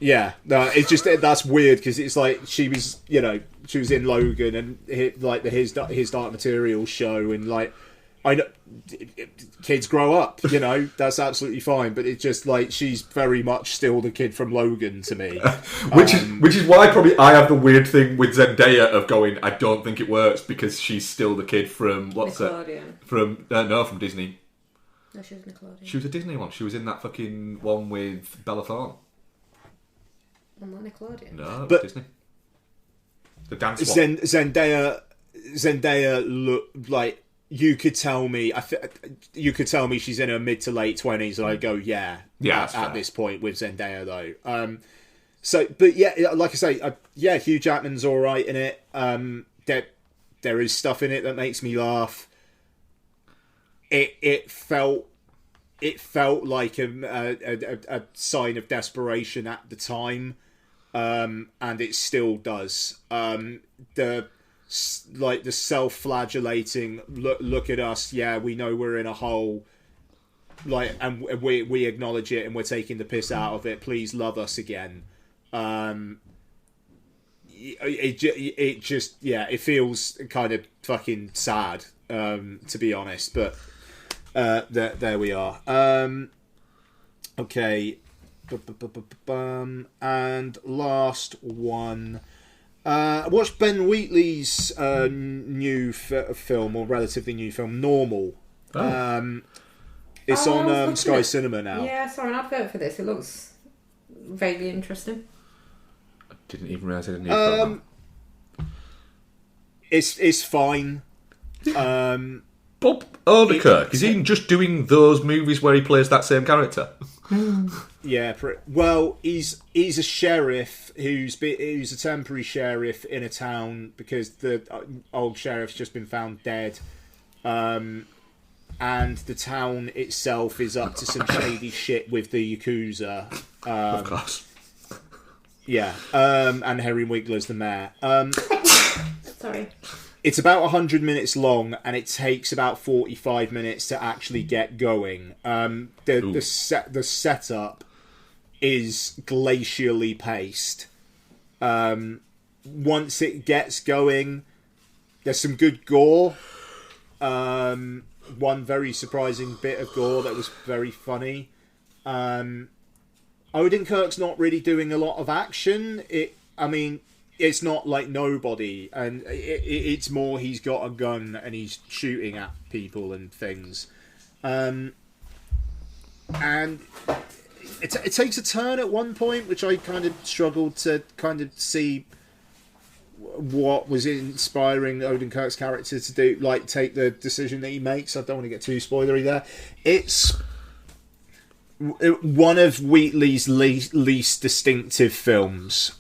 it's just, that's weird because it's like she was in Logan and his Dark Materials show, and like, I know kids grow up, that's absolutely fine, but it's just like she's very much still the kid from Logan to me. which is why probably I have the weird thing with Zendaya of going, I don't think it works because she's still the kid from Nickelodeon. From Disney. No, she was Nickelodeon. She was a Disney one. She was in that fucking one with Bella Thorne. Well, not Nickelodeon. No, it was Disney. The dance one. Zendaya looked like, you could tell me she's in her mid to late 20s, and I go, yeah, at this point with Zendaya though. But yeah, like I say, Hugh Jackman's all right in it. There is stuff in it that makes me laugh. It felt it felt like a sign of desperation at the time, and it still does. The self-flagellating look at us. Yeah, we know we're in a hole. And we acknowledge it, and we're taking the piss out of it. Please love us again. It just feels kind of fucking sad, to be honest. But there we are. Okay, and last one. I watched Ben Wheatley's new film, or relatively new film, Normal. Oh. It's on Sky Cinema now. Yeah, I saw an advert for this. It looks vaguely interesting. I didn't even realise it had a new film. It's fine. Bob Odenkirk, is he just doing those movies where he plays that same character? Yeah, well, he's a sheriff who's a temporary sheriff in a town because the old sheriff's just been found dead. And the town itself is up to some shady shit with the Yakuza. Of course. Yeah, and Henry Winkler's the mayor. Sorry. It's about 100 minutes long, and it takes about 45 minutes to actually get going. The setup is glacially paced. Once it gets going, there's some good gore. One very surprising bit of gore that was very funny. Odenkirk's not really doing a lot of action. It's not like Nobody, and it's more he's got a gun and he's shooting at people and things. And it takes a turn at one point, which I kind of struggled to kind of see what was inspiring Odenkirk's character to do, like take the decision that he makes. I don't want to get too spoilery there. It's one of Wheatley's least distinctive films.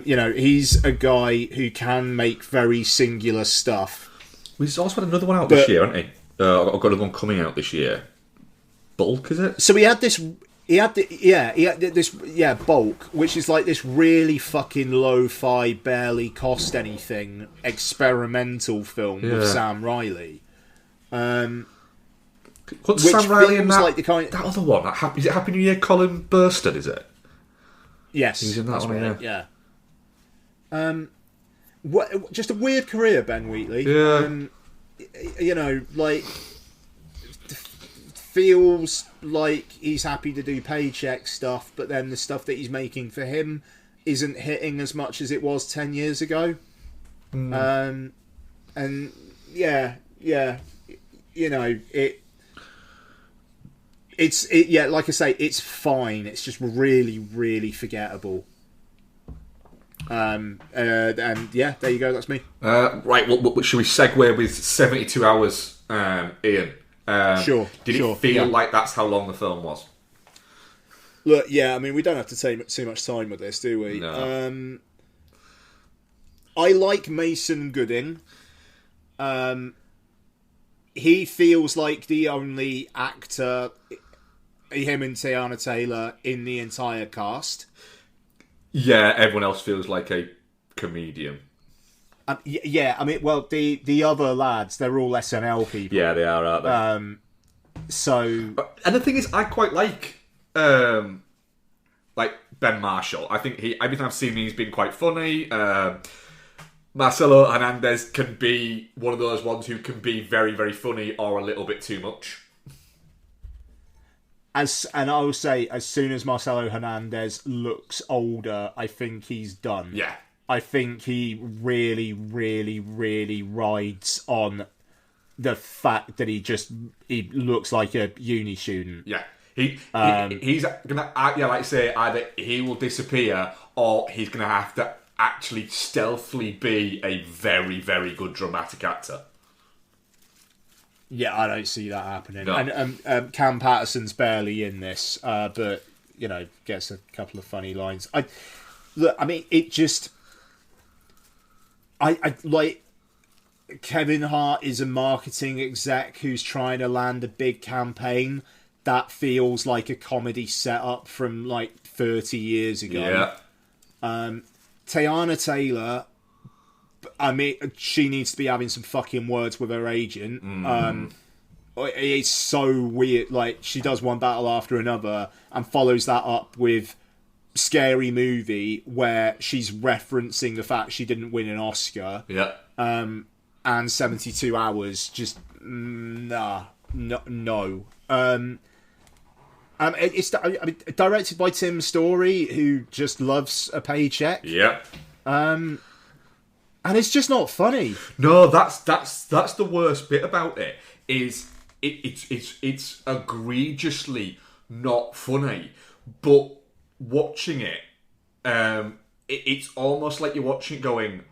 He's a guy who can make very singular stuff. He's also had another one out this year, hasn't he? I've got another one coming out this year. Bulk, is it? So he had this Bulk, which is like this really fucking lo-fi, barely cost anything experimental film with Sam Riley. What's Sam Riley in that? Like that other one? Is it Happy New Year? Colin Bursted, is it? Yes, he's in that one. Right, yeah. Just a weird career, Ben Wheatley. Yeah. Feels like he's happy to do paycheck stuff, but then the stuff that he's making for him isn't hitting as much as it was 10 years ago. Like I say, it's fine. It's just really, really forgettable. And there you go. That's me. Right. Well, should we segue with 72 hours, Ian? Sure. Did it feel like that's how long the film was? Look, we don't have to take too much time with this, do we? No. I like Mason Gooding. He feels like the only actor, him and Tiana Taylor, in the entire cast. Yeah, everyone else feels like a comedian. The other lads, they're all SNL people. Yeah, they are, aren't they? And the thing is, I quite like Ben Marshall. I think everything I've seen, he's been quite funny. Marcelo Hernandez can be one of those ones who can be very, very funny or a little bit too much. And I will say, as soon as Marcelo Hernandez looks older, I think he's done. Yeah. I think he really, really, really rides on the fact that he looks like a uni student. Yeah. He's gonna, like I say, either he will disappear or he's gonna have to actually stealthily be a very, very good dramatic actor. Yeah, I don't see that happening. No. And Cam Patterson's barely in this, but gets a couple of funny lines. I like Kevin Hart is a marketing exec who's trying to land a big campaign. that feels like a comedy setup from like 30 years ago. Yeah. Teyana Taylor, I mean, she needs to be having some fucking words with her agent. It's so weird. Like, she does one battle after another and follows that up with Scary Movie, where she's referencing the fact she didn't win an Oscar. Yeah. And 72 Hours, just no. It's directed by Tim Story, who just loves a paycheck. Yeah. And it's just not funny. No, that's the worst bit about it. Is it's egregiously not funny, but watching it, it's almost like you're watching it going,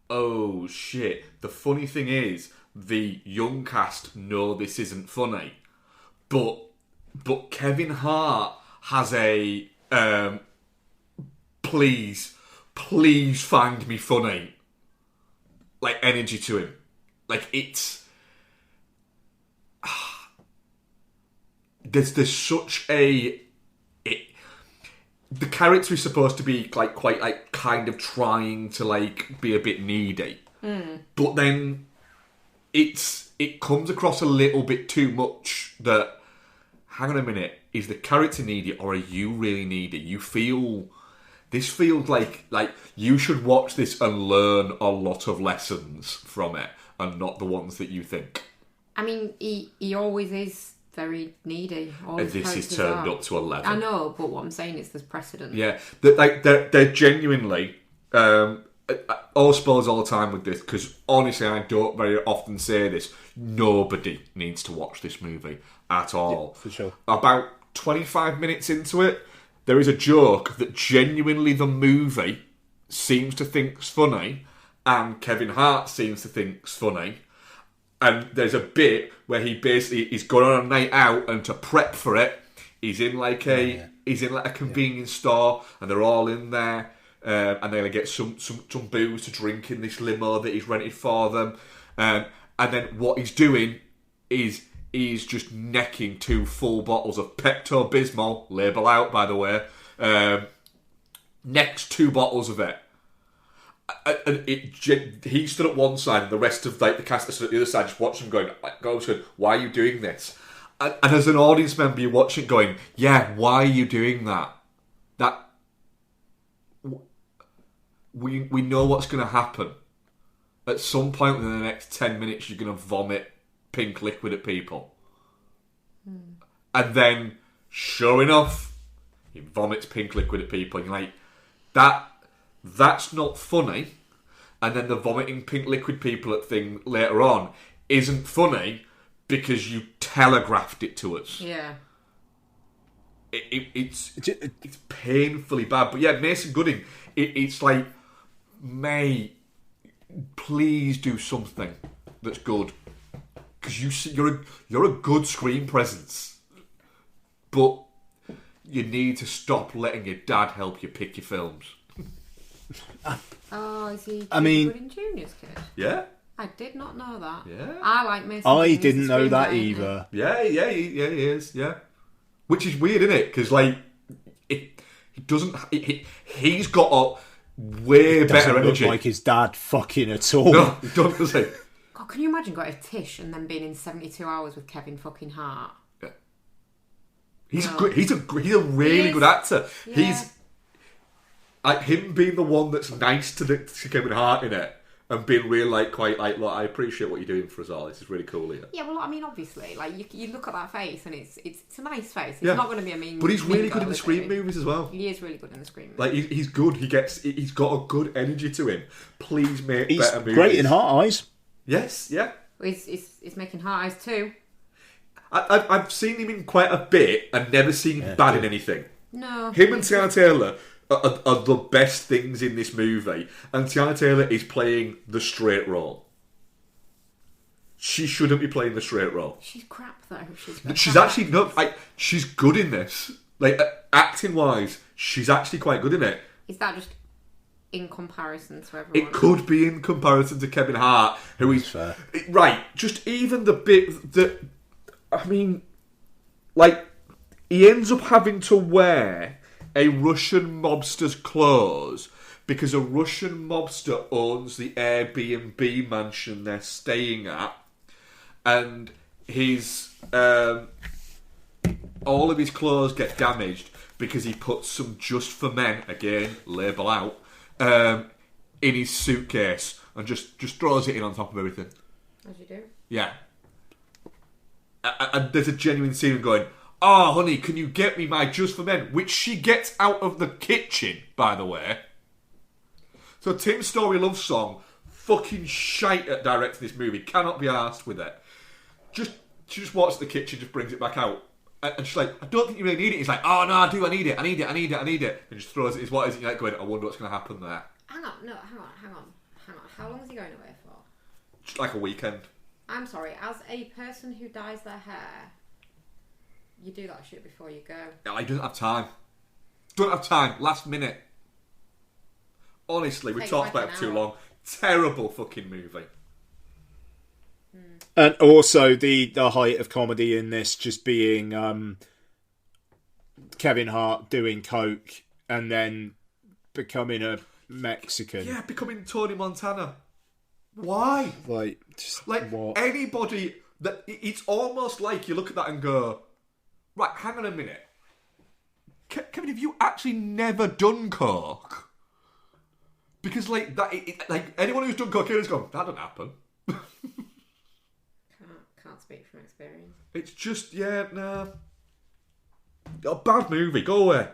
oh shit. The funny thing is, the young cast know this isn't funny, but Kevin Hart has a please find me funny, like, energy to him. Like, it's there's such a the character is supposed to be like quite like kind of trying to like be a bit needy, but then it comes across a little bit too much that, hang on a minute, is the character needy or are you really needy? This feels like you should watch this and learn a lot of lessons from it, and not the ones that you think. I mean, he always is very needy. And this is turned up to 11. I know, but what I'm saying is there's precedent. Yeah, they're genuinely. All spoilers all the time with this, because honestly, I don't very often say this. Nobody needs to watch this movie at all. Yeah, for sure. About 25 minutes into it, there is a joke that genuinely the movie seems to think's funny, and Kevin Hart seems to think's funny. And there's a bit where he basically is going on a night out, and to prep for it, he's in like a convenience store, and they're all in there, and they're gonna get some booze to drink in this limo that he's rented for them. And then what he's doing is he's just necking 2 full bottles of Pepto-Bismol, label out by the way, necks 2 bottles of it. And he stood at one side, and the rest of like the cast stood at the other side, just watching him going, why are you doing this? And as an audience member, you're watching it going, yeah, why are you doing that? We know what's going to happen. At some point within the next 10 minutes, you're going to vomit pink liquid at people. And then, sure enough, he vomits pink liquid at people. And you're like, that's not funny. And then the vomiting pink liquid people at thing later on isn't funny because you telegraphed it to us. Yeah. It's painfully bad. But yeah, Mason Gooding, it's like, mate, please do something that's good, because you're a good screen presence, but you need to stop letting your dad help you pick your films. Oh, is he? I mean, Gooding Jr.'s kid? Yeah. I did not know that. Yeah. I like Mason. I Gooding didn't as a know that screenwriter. either. Yeah, he is. Yeah, which is weird, isn't it? Because like, he doesn't. He's got a way better Doesn't energy. look like his dad fucking at all. No, he doesn't. Does he? God, can you imagine going to Tish and then being in 72 Hours with Kevin fucking Hart? Yeah. He's a really good actor. Yeah. He's like him being the one that's nice to Kevin Hart in it, and being really like quite like, look, I appreciate what you're doing for us all. This is really cool here. Yeah, well, I mean, obviously, like you look at that face and it's a nice face. It's not going to be a mean. But he's really mean good in the girl, screen is he? movies as well. He is really good in the screen movies. Like he's good. He's got a good energy to him. Please make He's better movies. great in Heart Eyes. Yes, yeah. He's making Heart Eyes too. I've seen him in quite a bit and never seen him bad in anything. No. Him and Tiana Taylor are the best things in this movie, and Tiana Taylor is playing the straight role. She shouldn't be playing the straight role. She's crap though. She's actually not. Like, she's good in this. Like, acting wise, she's actually quite good in it. Is that just in comparison to everyone? It could be in comparison to Kevin Hart, who is fair. Right. Just even the bit that, I mean, like, he ends up having to wear a Russian mobster's clothes because a Russian mobster owns the Airbnb mansion they're staying at, and his all of his clothes get damaged because he puts some Just for Men, again, label out, in his suitcase and just throws it in on top of everything. As you do. Yeah. And there's a genuine scene of going, "Oh, honey, can you get me my Just for Men?" Which she gets out of the kitchen, by the way. So Tim's Story Love Song, fucking shite at directing this movie. Cannot be arsed with it. She just walks to the kitchen, just brings it back out. And she's like, "I don't think you really need it." He's like, "Oh, no, I do. I need it. I need it. I need it. I need it." And just throws it. He's, "What is it?" You're like going, "I wonder what's going to happen there." Hang on. How long is he going away for? Just like a weekend. I'm sorry, as a person who dyes their hair, you do that shit before you go. I don't have time. Don't have time. Last minute. Honestly, we talked about it too long. Terrible fucking movie. And also the height of comedy in this just being Kevin Hart doing coke and then becoming a Mexican. Yeah, becoming Tony Montana. Why? Like what? Anybody that it's almost like you look at that and go, right, hang on a minute. Kevin, have you actually never done coke? Because like that, like anyone who's done cocaine has gone, that doesn't happen. Can't speak from experience. It's just nah. A bad movie. Go away.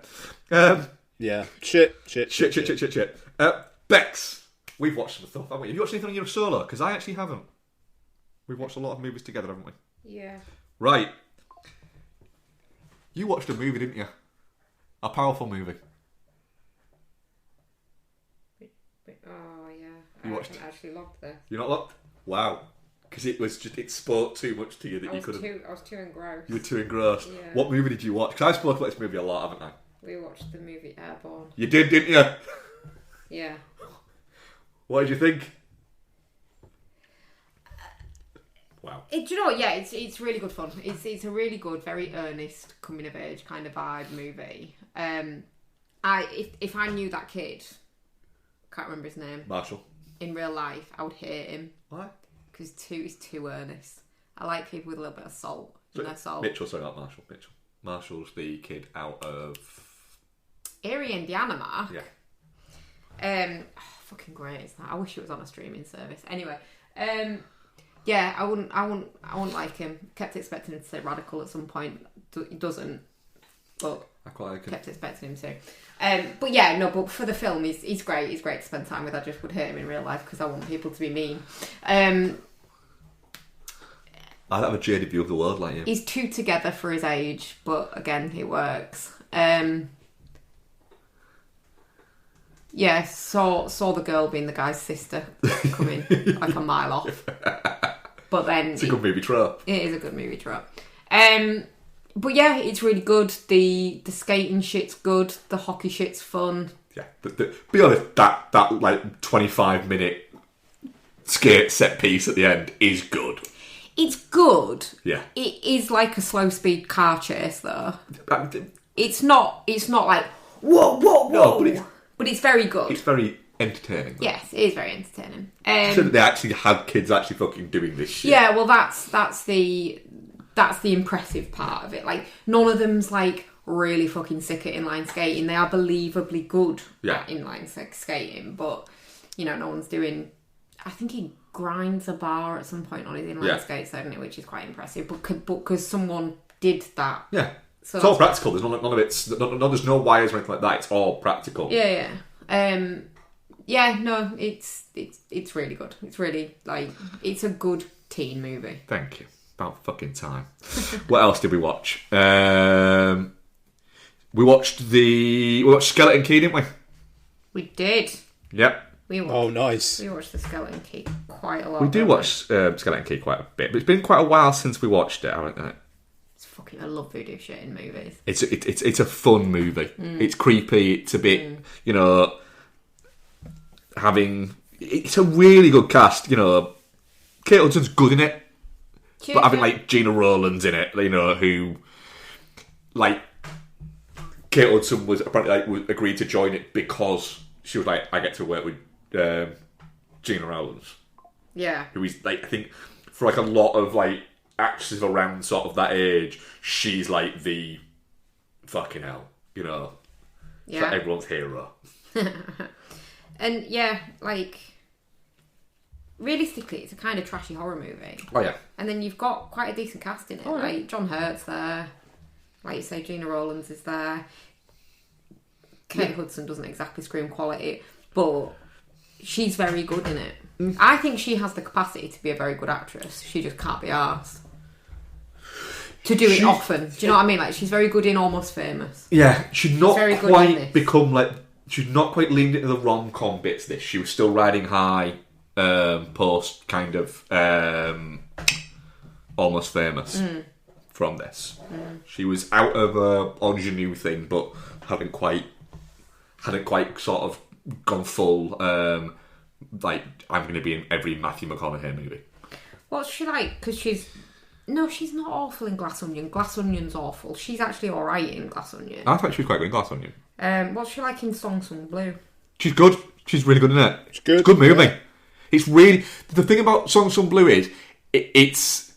Yeah. Shit. Bex. We've watched some stuff, haven't we? Have you watched anything on your solo? Because I actually haven't. We've watched a lot of movies together, haven't we? Yeah. Right. You watched a movie, didn't you? A powerful movie. Oh, yeah. You watched? I actually loved this. You're not locked? Wow. Because it spoke too much to you that you couldn't. I was too engrossed. You were too engrossed. Yeah. What movie did you watch? Because I've spoken about this movie a lot, haven't I? We watched the movie Airborne. You did, didn't you? Yeah. What did you think? Wow. Do you know what? Yeah, it's really good fun. It's a really good, very earnest coming of age kind of vibe movie. If I knew that kid, can't remember his name. Marshall. In real life, I would hate him. Why? Because he's too earnest. I like people with a little bit of salt in their soul. Mitchell, sorry, not Marshall. Mitchell. Marshall's the kid out of Erie, Indiana, Mark. Yeah. Fucking great is that. I wish it was on a streaming service. Anyway, yeah, I wouldn't like him. Kept expecting him to say radical at some point. He doesn't. But I quite like him. Kept expecting him to. But yeah, no. But for the film, he's great. He's great to spend time with. I just would hate him in real life because I want people to be mean. I have a jaded view of the world like you. He's too together for his age, but again, it works. Yeah, saw the girl being the guy's sister coming like a mile off. But then it's a good movie trope. It is a good movie trope. But yeah, it's really good. The skating shit's good. The hockey shit's fun. Yeah, be honest, that like 25-minute skate set piece at the end is good. It's good. Yeah. It is like a slow speed car chase though. It's not like whoa. No, but it's very good. It's very entertaining. Though. Yes, it is very entertaining. So that they actually had kids actually fucking doing this shit. Yeah, well that's the impressive part of it. Like none of them's like really fucking sick at inline skating. They are believably good at inline skating, but you know, no one's doing. I think he grinds a bar at some point on his inline skates, doesn't it? Which is quite impressive. But because someone did that. Yeah. So it's all practical. There's none of it's. There's no wires or anything like that. It's all practical. Yeah. Yeah. No, it's really good. It's really it's a good teen movie. Thank you. About fucking time. What else did we watch? We watched Skeleton Key, didn't we? We did. Yep. Nice. We watched the Skeleton Key quite a lot. We do watch Skeleton Key quite a bit, but it's been quite a while since we watched it, haven't it? I love voodoo shit in movies. It's a fun movie. It's creepy. It's a bit, it's a really good cast. Kate Hudson's good in it, but having like Gina Rowlands in it, who like, Kate Hudson was apparently like agreed to join it because she was like, I get to work with Gina Rowlands. Yeah. Who is like, I think for like a lot of like actresses around sort of that age, she's like the fucking hell, you know. Yeah. It's like everyone's hero. And yeah, like, realistically, it's a kind of trashy horror movie. Oh yeah. And then you've got quite a decent cast in it. Oh, yeah. Like John Hurt's there. Like you say, Gina Rowlands is there. Kate Hudson doesn't exactly scream quality, but she's very good in it. I think she has the capacity to be a very good actress. She just can't be arsed to do it often. Do you know what I mean? Like, she's very good in Almost Famous. Yeah, she's not very good in quite this. become like, she's not quite leaned into the rom-com bits. This, she was still riding high post kind of Almost Famous from this. She was out of a ingenue thing, but hadn't quite sort of gone full. Like, I'm going to be in every Matthew McConaughey movie. What's she like? Because she's not awful in Glass Onion. Glass Onion's awful. She's actually alright in Glass Onion. I thought she was quite good in Glass Onion. What's she like in Song Sung Blue? She's good. She's really good in it. It's good. It's a good movie. Yeah. It's really, the thing about Song Sung Blue is it's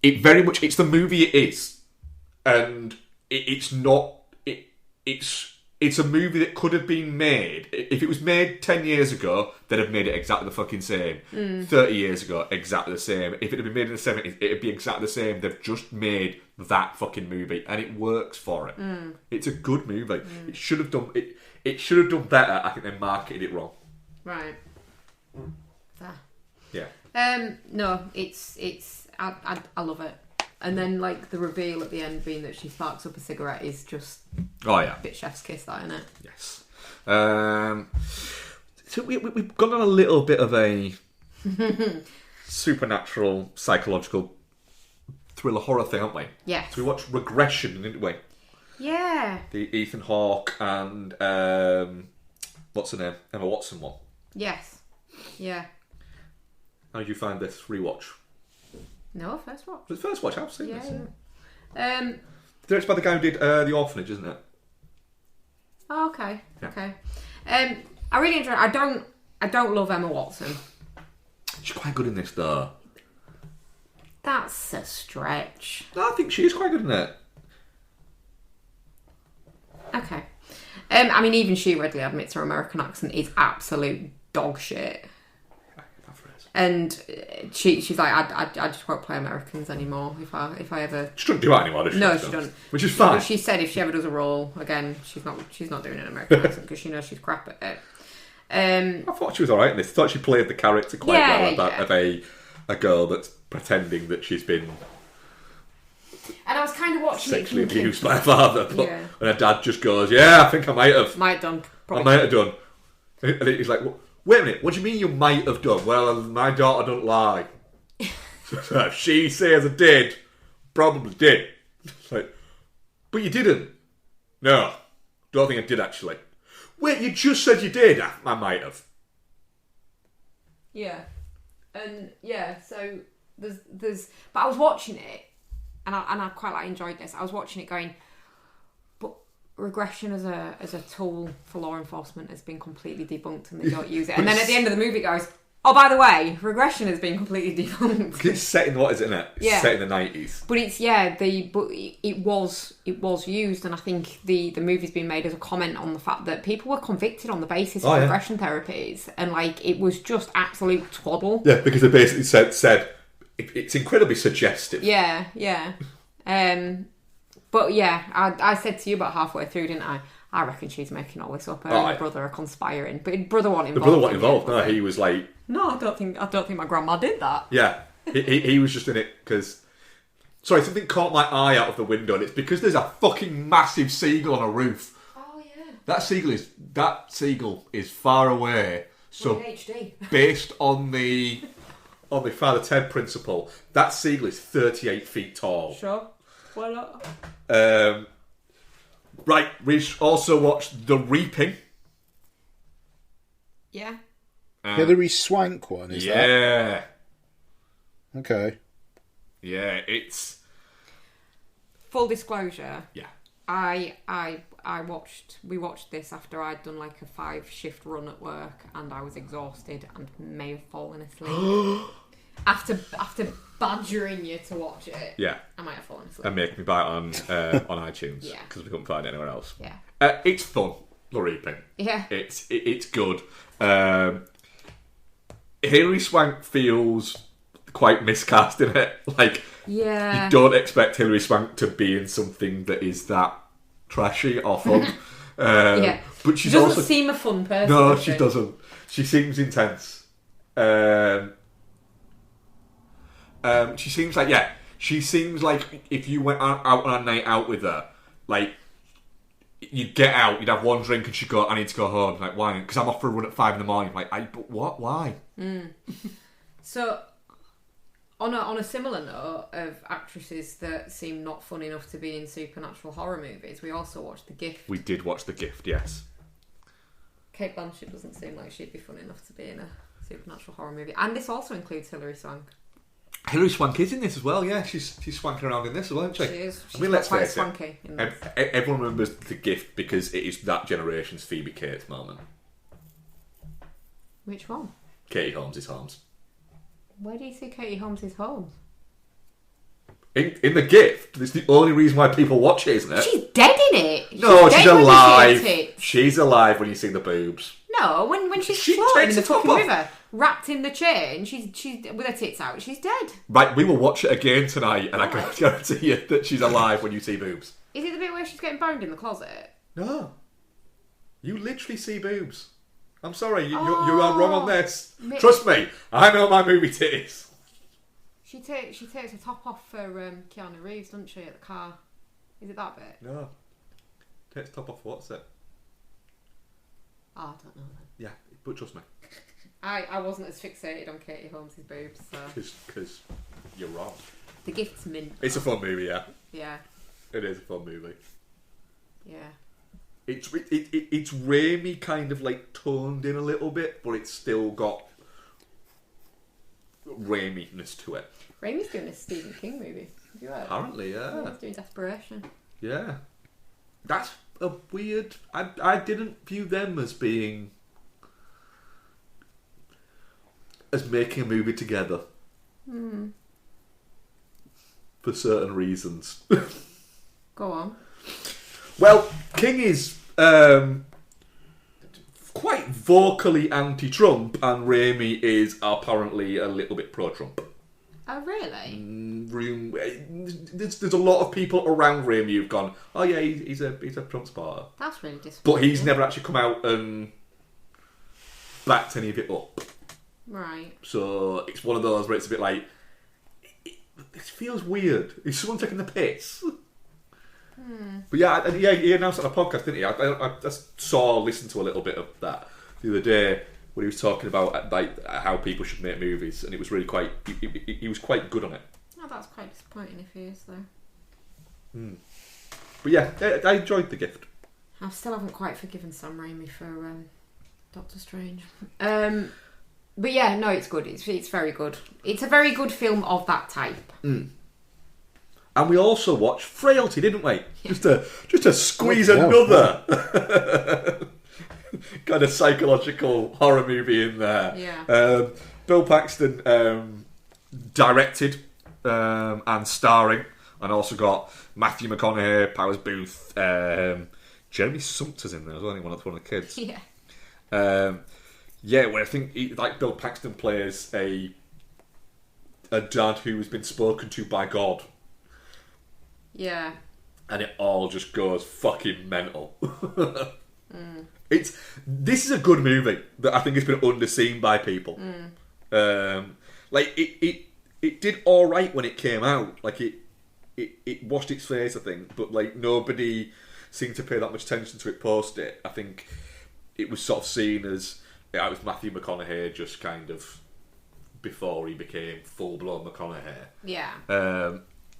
very much, it's the movie it is, and it's not. It's a movie that could have been made. If it was made 10 years ago, they'd have made it exactly the fucking same. 30 years ago, exactly the same. If it had been made in the 70s, it'd be exactly the same. They've just made that fucking movie, and it works for it. It's a good movie. It should have done it should have done better. I think they marketed it wrong. Right. Fair. Yeah. No, it's I love it. And then, like, the reveal at the end being that she sparks up a cigarette is just Oh yeah. a bit chef's kiss, that, isn't it? Yes. So we've gone on a little bit of a supernatural, psychological thriller horror thing, haven't we? Yes. So we watched Regression, didn't we? Yeah. The Ethan Hawke and what's her name? Emma Watson one. Yes. Yeah. How did you find this rewatch? No, first watch. The first watch, I've seen this. Yeah. Directed by the guy who did The Orphanage, isn't it? Oh, okay. Yeah. Okay. I really enjoy it. I don't love Emma Watson. She's quite good in this, though. That's a stretch. No, I think she is quite good in it. Okay. I mean, even she readily admits her American accent is absolute dog shit. And she's like, I just won't play Americans anymore if I ever. She doesn't do that anymore, does she? No, she doesn't. Which is fine. She said if she ever does a role again, she's not doing an American accent because she knows she's crap at it. I thought she was alright in this. I thought she played the character quite well of a girl that's pretending that she's been and I was kind of watching sexually it thinking, abused by her father, but Yeah. and her dad just goes, "Yeah, I think I might have. might done. I might have done." And he's like, "Wait a minute, what do you mean you might have done?" "Well, my daughter don't lie." So if she says I did, probably did. It's like, but you didn't. No, don't think I did actually. Wait, you just said you did. I might have. Yeah, and yeah, so there's. But I was watching it, and I quite enjoyed this. I was watching it going, but regression as a tool for law enforcement has been completely debunked, and they don't use it. And then at the end of the movie, it goes, oh, by the way, regression has been completely debunked. It's set in, what is it, isn't it? It's set in the 90s. But it was used, and I think the movie's been made as a comment on the fact that people were convicted on the basis of regression therapies, and like it was just absolute twaddle. Yeah, because they basically said it's incredibly suggestive. Yeah. But yeah, I said to you about halfway through, didn't I? I reckon she's making all this up. Her and her brother are conspiring, but his brother wasn't involved. The brother wasn't involved. No, he was like, no, I don't think my grandma did that. Yeah, he was just in it because. Sorry, something caught my eye out of the window, and it's because there's a fucking massive seagull on a roof. Oh yeah. That seagull is far away. So in HD. Based on the Father Ted principle, that seagull is 38 feet tall. Sure. Why not? Right, we also watched The Reaping. Yeah. Hilary Swank one, is that? Yeah. Okay. Yeah, it's... full disclosure. Yeah. We watched this after I'd done like a 5-shift run at work, and I was exhausted and may have fallen asleep. after badgering you to watch it, yeah, I might have fallen asleep. And make me buy it on iTunes because we couldn't find it anywhere else. Yeah, it's fun. The Reaping. Yeah, it's good. Hilary Swank feels quite miscast in it. Like, you don't expect Hilary Swank to be in something that is that trashy or fun. But she doesn't seem a fun person. No, she doesn't. She seems intense. She seems like if you went out on a night out with her, like, you'd get out, you'd have one drink, and she'd go, "I need to go home." Like, why? Because I'm off for a run at 5 a.m. Like, but what? Why? So, on a similar note of actresses that seem not fun enough to be in supernatural horror movies, we also watched The Gift. We did watch The Gift, yes. Kate Blanchett doesn't seem like she'd be fun enough to be in a supernatural horror movie, and this also includes Hilary Swank. Hilary Swank is in this as well, yeah. She's swanking around in this as well, isn't she? She is. I mean, let's quite face swanky it. Everyone remembers The Gift because it is that generation's Phoebe Cates moment. Which one? Katie Holmes' Holmes. Where do you see Katie Holmes' Holmes? In The Gift. It's the only reason why people watch it, isn't it? She's dead in it. She's alive. She's alive when you see the boobs. No, when she's floating in the fucking river, wrapped in the chain, she's with her tits out, she's dead. Right, we will watch it again tonight, and I can guarantee you that she's alive when you see boobs. Is it the bit where she's getting boned in the closet? No. You literally see boobs. I'm sorry, you are wrong on this. Trust me, I know my movie titties. She takes her top off for Keanu Reeves, doesn't she, at the car? Is it that bit? No. Takes top off, what's it? Oh, I don't know then. Yeah, but trust me. I wasn't as fixated on Katie Holmes' boobs, so... Because you're wrong. The Gift's mint. It's a fun movie, yeah. Yeah. It is a fun movie. Yeah. It's Raimi kind of like toned in a little bit, but it's still got Raimi-ness to it. Raimi's doing a Stephen King movie. Have you heard? Apparently, yeah. He's doing Desperation. Yeah. That's a weird... I didn't view them as being... as making a movie together. For certain reasons. Go on. Well, King is quite vocally anti-Trump, and Raimi is apparently a little bit pro-Trump. Oh, really? There's a lot of people around Raimi who've gone, oh yeah, he's a Trump supporter. That's really disappointing. But he's never actually come out and backed any of it up. Right. So it's one of those where it's a bit like, it feels weird. Is someone taking the piss? But yeah, he announced it on a podcast, didn't he? I just listened to a little bit of that the other day when he was talking about like how people should make movies, and it was really quite. He was quite good on it. Oh, that's quite disappointing if he is, though. But yeah, I enjoyed The Gift. I still haven't quite forgiven Sam Raimi for Doctor Strange. But yeah, no, it's good. It's very good. It's a very good film of that type. And we also watched Frailty, didn't we? Yeah. Just to squeeze another kind of psychological horror movie in there. Yeah. Bill Paxton directed and starring, and also got Matthew McConaughey, Powers Booth, Jeremy Sumpter's in there as well. One of the kids. Yeah. Where I think Bill Paxton plays a dad who has been spoken to by God. Yeah. And it all just goes fucking mental. This is a good movie that I think has been underseen by people. It did all right when it came out. Like it washed its face, I think, but like nobody seemed to pay that much attention to it post it. I think it was sort of seen as it was Matthew McConaughey just kind of before he became full blown McConaughey. Yeah.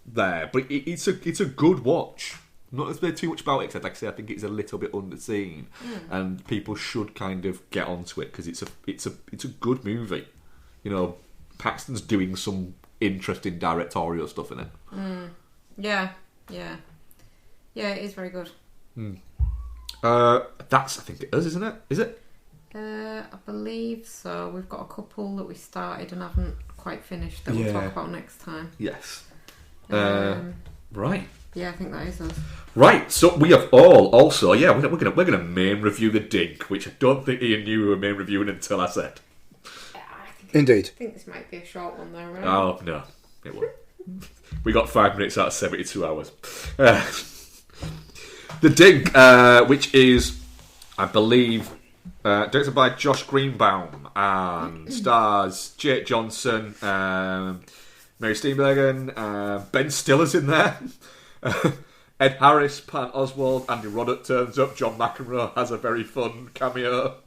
There, but it's a good watch. Not to say too much about it, because like I say, I think it's a little bit underseen, and people should kind of get onto it because it's a good movie. You know, Paxton's doing some interesting directorial stuff in it. Yeah, Yeah. Yeah, it is very good. That's, I think it is, isn't it? Is it? I believe so. We've got a couple that we started and haven't quite finished that we'll talk about next time. Yes. Right. Yeah, I think that is us. Right, so we have all also, we're gonna main review the Dink, which I don't think Ian knew we were main reviewing until I said. Indeed. I think this might be a short one though, right? Oh no, it won't. We got 5 minutes out of 72 hours. The Dink, which is, I believe, directed by Josh Greenbaum and stars Jake Johnson, Mary Steenburgen, Ben Stiller's in there. Ed Harris, Pat Oswald, Andy Roddick turns up. John McEnroe has a very fun cameo.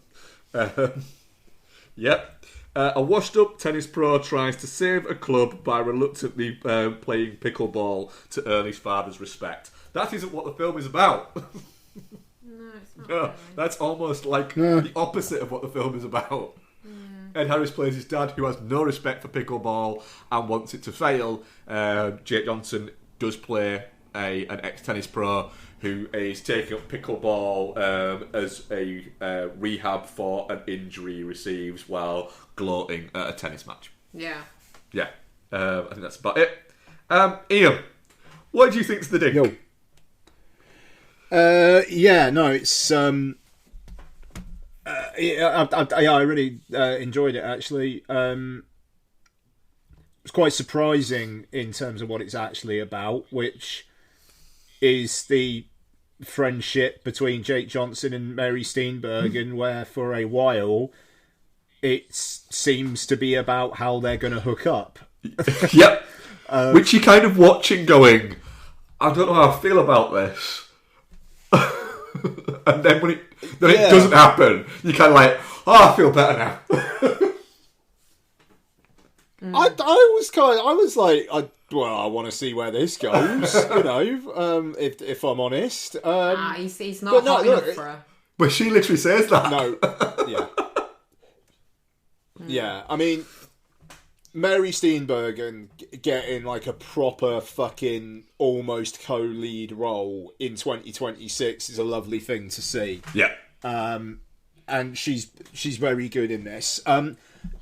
Yep. A washed-up tennis pro tries to save a club by reluctantly playing pickleball to earn his father's respect. That isn't what the film is about. No, it's not. No, Really. that's almost like the opposite of what the film is about. Ed Harris plays his dad, who has no respect for pickleball and wants it to fail. Jake Johnson does play an ex-tennis pro who is taking up pickleball as a rehab for an injury he receives while gloating at a tennis match. Yeah. Yeah, I think that's about it. Ian, what do you think of the Dink? Yo. It's I really enjoyed it actually. It's quite surprising in terms of what it's actually about, which is the friendship between Jake Johnson and Mary Steenburgen, where for a while it seems to be about how they're going to hook up. Yep. Which you're kind of watching going, I don't know how I feel about this. And then when it doesn't happen, you're kind of like, I feel better now. I want to see where this goes, if I'm honest. He's not hot enough for her. But she literally says that. No, yeah. Yeah, I mean, Mary Steenburgen getting like a proper fucking almost co-lead role in 2026 is a lovely thing to see. Yeah. And she's very good in this.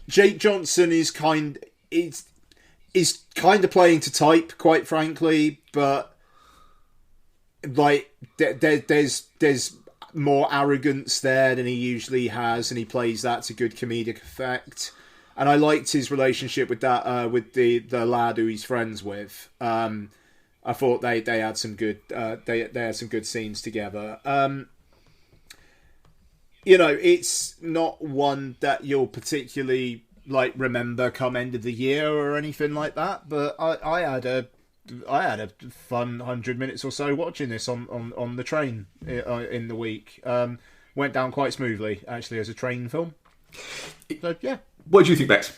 Jake Johnson is kind of playing to type, quite frankly, but like there's more arrogance there than he usually has, and he plays that to good comedic effect. And I liked his relationship with that with the lad who he's friends with. I thought they had some good they had some good scenes together. It's not one that you'll particularly like remember come end of the year or anything like that. But I had a fun 100 minutes or so watching this on the train in the week. Went down quite smoothly actually as a train film. So yeah. What do you think, Bex?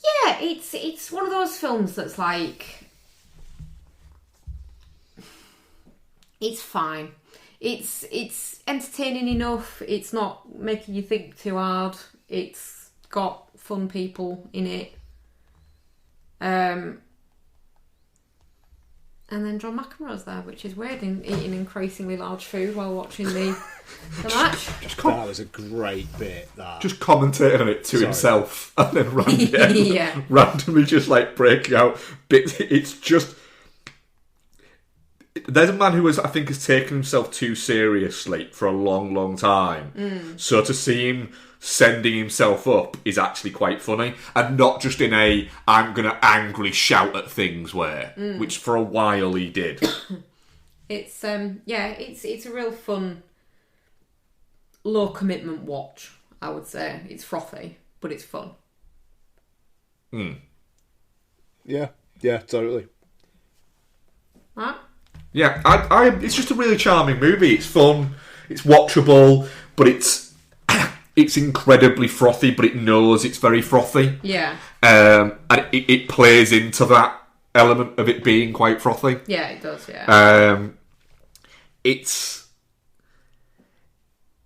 Yeah, it's one of those films that's like, it's fine. It's entertaining enough. It's not making you think too hard. It's got fun people in it. And then John McEnroe's there, which is weird, eating increasingly large food while watching the match. That was a great bit. Just commentating on it to himself and then randomly just like breaking out bits. It's just... There's a man who I think has taken himself too seriously for a long, long time. So to see him sending himself up is actually quite funny, and not just in a I'm gonna angrily shout at things way, which for a while he did. It's it's a real fun, low commitment watch. I would say it's frothy, but it's fun. Yeah, totally. Right? Yeah, I it's just a really charming movie. It's fun, it's watchable, but it's incredibly frothy, but it knows it's very frothy. Yeah. And it plays into that element of it being quite frothy. Yeah, it does, yeah. It's...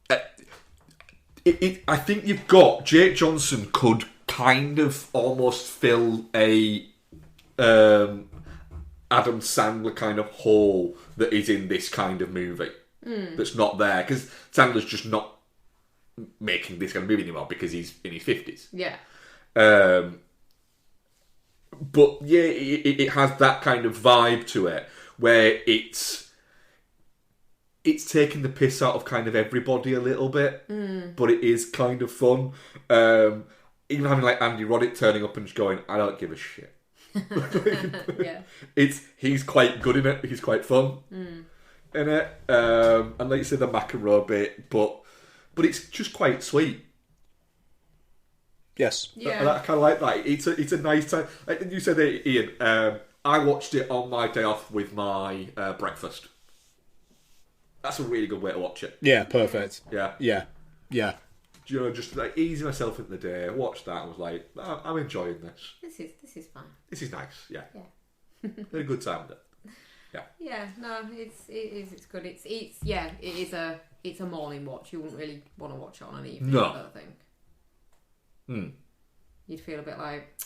I think you've got... Jake Johnson could kind of almost fill a Adam Sandler kind of hole that is in this kind of movie that's not there, because Sandler's just not making this kind of movie anymore because he's in his 50s. Yeah. But yeah, it has that kind of vibe to it where it's taking the piss out of kind of everybody a little bit, but it is kind of fun. Even having like Andy Roddick turning up and just going, I don't give a shit. Yeah. He's quite good in it. He's quite fun in it. And like you said, the McEnroe bit, but it's just quite sweet. Yes. Yeah. And I kind of like that. It's a nice time. Like you said, Ian. I watched it on my day off with my breakfast. That's a really good way to watch it. Yeah, perfect. Yeah. Yeah. Yeah. You know, just like easing myself into the day. Watched that and was like, I'm enjoying this. This is fine. This is nice. Yeah. Yeah. Had a good time with it. Yeah. Yeah. No, it's good. It's a morning watch. You wouldn't really want to watch it on an evening. No. I don't think. You'd feel a bit like,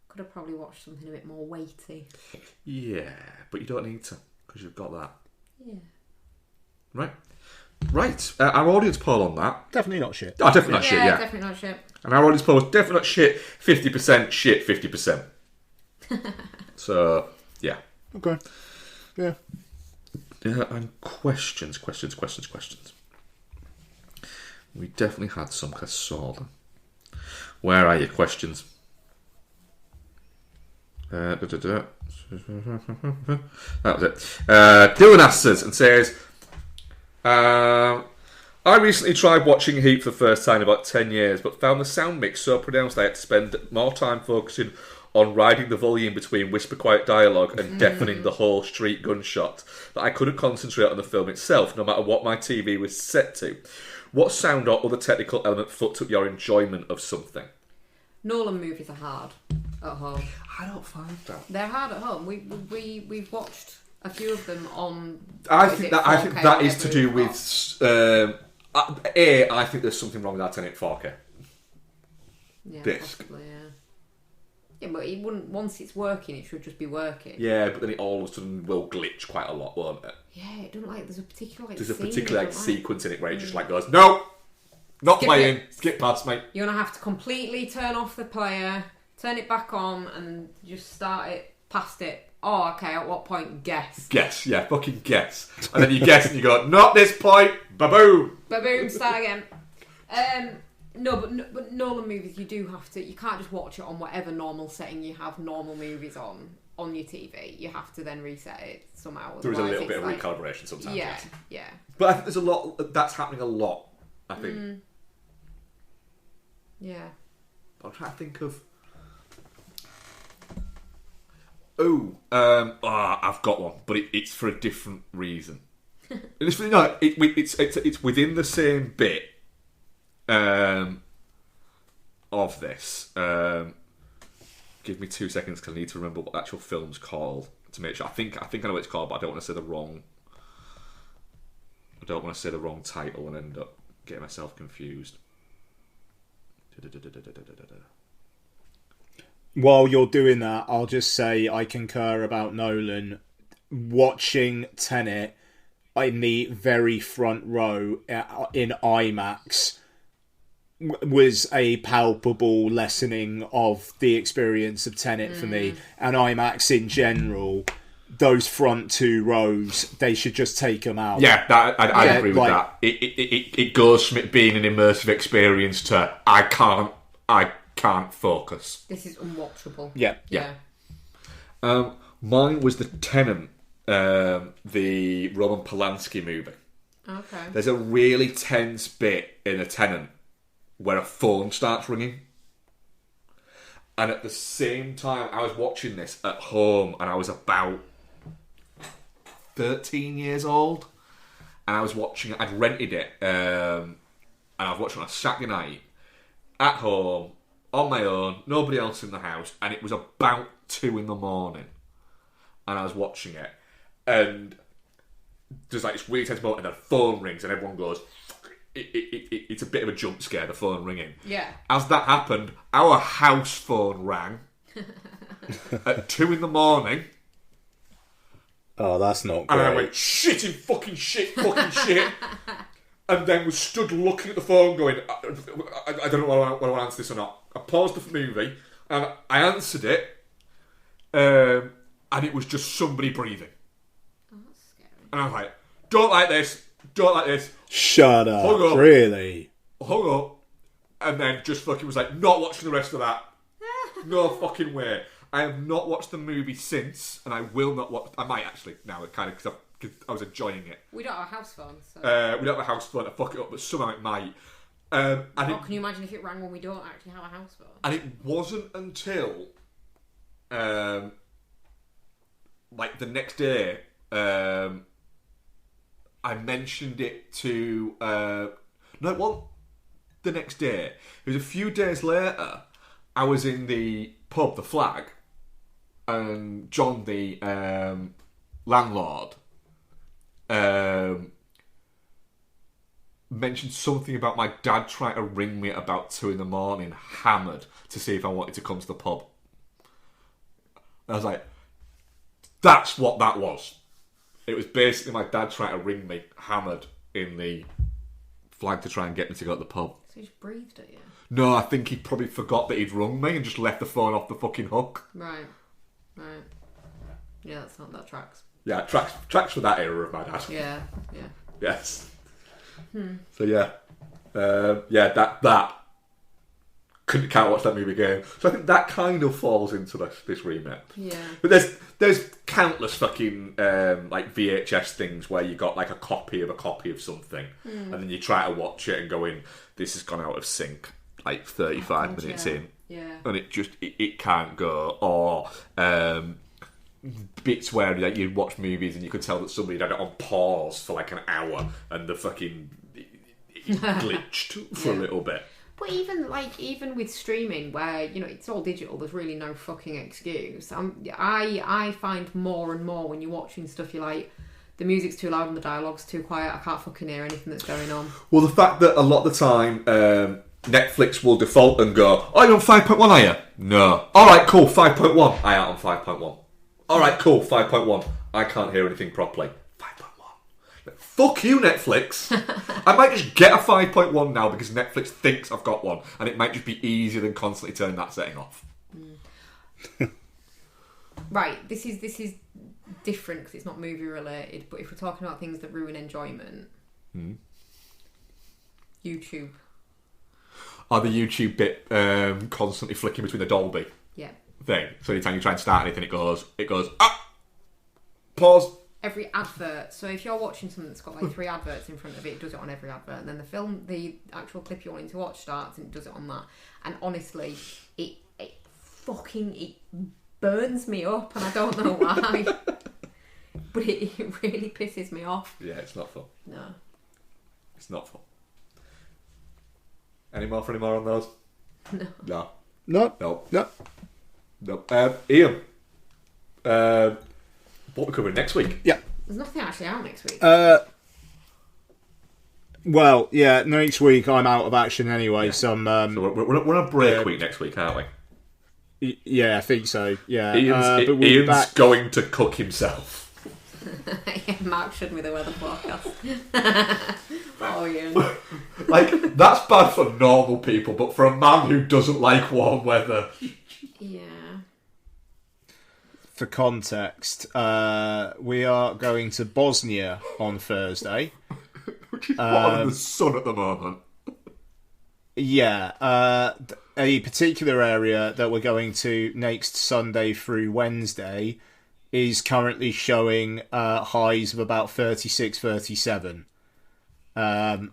could have probably watched something a bit more weighty. Yeah, but you don't need to because you've got that. Yeah. Right. Our audience poll on that. Definitely not shit. Oh, definitely not shit, yeah. Definitely not shit. And our audience poll was definitely not shit, 50% shit, 50%. So, yeah. Okay. Yeah. Yeah, and questions. We definitely had some, because I saw them. Where are your questions? That was it. Dylan asks us and says, I recently tried watching Heat for the first time in about 10 years, but found the sound mix so pronounced I had to spend more time focusing on riding the volume between whisper quiet dialogue and deafening the whole street gunshot that I couldn't concentrate on the film itself, no matter what my TV was set to. What sound or other technical element fucked up your enjoyment of something? Nolan movies are hard at home. I don't find that. They're hard at home. We've watched a few of them on. I think that is to do with. I think there's something wrong with that 1080 4K disc. Possibly, yeah. Yeah, but it wouldn't. Once it's working, it should just be working. Yeah, but then it all of a sudden will glitch quite a lot, won't it? Yeah, it doesn't like. There's a particular sequence in it where it just like goes, no, not Skip playing, it. skip past, mate. You're gonna have to completely turn off the player, turn it back on, and just start it past it. Oh, okay. At what point? Guess. Guess, yeah, fucking guess. And then you guess and you go, not this point, ba-boom. Ba-boom, start again. No, but Nolan movies, you do have to. You can't just watch it on whatever normal setting you have normal movies on your TV. You have to then reset it somehow. There is a little bit of recalibration sometimes. Yeah, yes. yeah. But I think there's a lot that's happening a lot. I think. Yeah. I'm trying to think of. I've got one, but it's for a different reason. It's within the same bit of this. Give me 2 seconds because I need to remember what the actual film's called to make sure. I think I know what it's called, but I don't want to say the wrong. I don't want to say the wrong title and end up getting myself confused. While you're doing that, I'll just say I concur about Nolan. Watching Tenet in the very front row in IMAX was a palpable lessening of the experience of Tenet for me. And IMAX in general, those front two rows, they should just take them out. Yeah, I agree with that. It goes from it being an immersive experience to I can't focus. This is unwatchable. Yeah. Mine was The Tenant, the Roman Polanski movie. Okay. There's a really tense bit in The Tenant where a phone starts ringing. And at the same time, I was watching this at home and I was about 13 years old. And I was watching it, I'd rented it, and I was watching it on a Saturday night at home, on my own, nobody else in the house, and it was about 2 a.m. and I was watching it, and there's like this really tense moment, and the phone rings, and everyone goes, it's a bit of a jump scare, the phone ringing. Yeah. As that happened, our house phone rang at 2 a.m, Oh, that's not great. And I went, shit, fucking shit. And then was stood looking at the phone going, I don't know whether I want to answer this or not. I paused the movie and I answered it, and it was just somebody breathing. Oh, that's scary. And I was like, don't like this. Shut up. Hung up. Really? Hung up. And then just fucking was like, not watching the rest of that. No fucking way. I have not watched the movie since, and I will not watch. I might actually now, kind of, because I was enjoying it. We don't have a house phone, so we don't have a house phone to fuck it up, but somehow it might. And can you imagine if it rang when we don't actually have a house phone? And it wasn't until, like the next day, I mentioned it to. No, it wasn't the next day. It was a few days later. I was in the pub, the Flag, and John, the landlord, mentioned something about my dad trying to ring me at about 2 a.m, hammered, to see if I wanted to come to the pub. I was like, that's what that was. It was basically my dad trying to ring me, hammered, in the Flag to try and get me to go to the pub. So he just breathed at you? No, I think he probably forgot that he'd rung me and just left the phone off the fucking hook. Right. Yeah, that tracks. Yeah, tracks for that era of my dad. Yeah. Yes. So yeah, that can't watch that movie again. So I think that kind of falls into this remake. Yeah. But there's countless fucking like VHS things where you got like a copy of something, and then you try to watch it and go in, this has gone out of sync like 35 minutes in. Yeah. And it just it can't go. Or bits where like you watch movies and you could tell that somebody had it on pause for like an hour and the fucking it glitched for a little bit. But even with streaming, where it's all digital, there's really no fucking excuse. I find more and more when you're watching stuff, you're like, the music's too loud and the dialogue's too quiet. I can't fucking hear anything that's going on. Well, the fact that a lot of the time Netflix will default and go, "Oh, you're on 5.1, are you?" No. All right, cool. 5.1. I am on 5.1. All right, cool. 5.1. I can't hear anything properly. 5.1. Fuck you, Netflix. I might just get a 5.1 now because Netflix thinks I've got one, and it might just be easier than constantly turning that setting off. Right. This is different because it's not movie related. But if we're talking about things that ruin enjoyment, YouTube. Are the YouTube bit constantly flicking between the Dolby thing? So anytime you try and start anything, it goes pause. Every advert. So if you're watching something that's got like 3 adverts in front of it, it does it on every advert. And then the actual clip you're wanting to watch starts and it does it on that. And honestly, it burns me up, and I don't know why. But it really pisses me off. Yeah, it's not fun. No. It's not fun. Any more on those? No. No. Ian, what we're covering next week? Yeah. There's nothing actually out next week. Well, yeah, next week I'm out of action anyway. Yeah. So we're on a break week next week, aren't we? Yeah, I think so. Yeah, but Ian's going to cook himself. Yeah, Mark showed me the weather forecast. Oh, Ian. Like, that's bad for normal people, but for a man who doesn't like warm weather. Yeah. For context, we are going to Bosnia on Thursday. Which is hot in the sun at the moment. Yeah, a particular area that we're going to next Sunday through Wednesday is currently showing highs of about 36, 37. And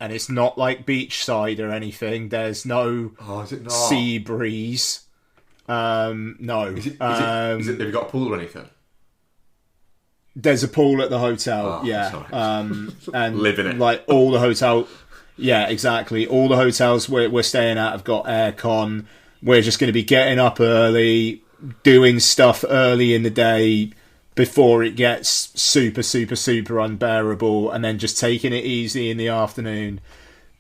it's not like beachside or anything. There's no sea breeze. No. Is it, have you got a pool or anything? There's a pool at the hotel, yeah. And living it. Like all the hotel... Yeah, exactly. All the hotels we're staying at have got aircon. We're just going to be getting up early, doing stuff early in the day before it gets super, super, super unbearable, and then just taking it easy in the afternoon,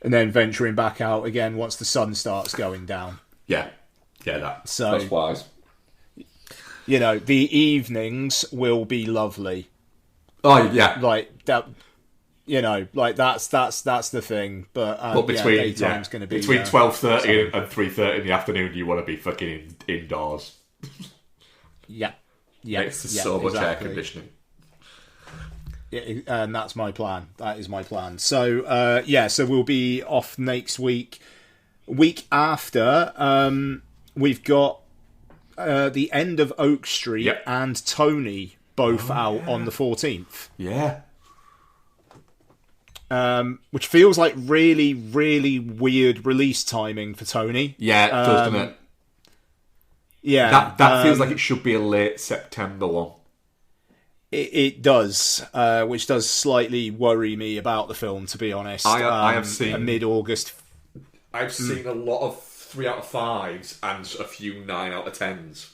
and then venturing back out again once the sun starts going down. Yeah, that's wise. you know, the evenings will be lovely. Oh yeah, Like that. You know, like that's the thing. But between daytime's going to be between 12:30 and 3:30 in the afternoon, you want to be fucking indoors. Yeah. It's so much air conditioning. Yeah, and that's my plan. That is my plan. So so we'll be off next week. Week after, we've got the end of Oak Street and Tony both out on the 14th. Yeah. Which feels like really, really weird release timing for Tony. Yeah, it does, doesn't it? Yeah. That feels like it should be a late September one. It does, which does slightly worry me about the film, to be honest. I have seen a mid-August. I've seen a lot of 3 out of 5s and a few 9 out of 10s.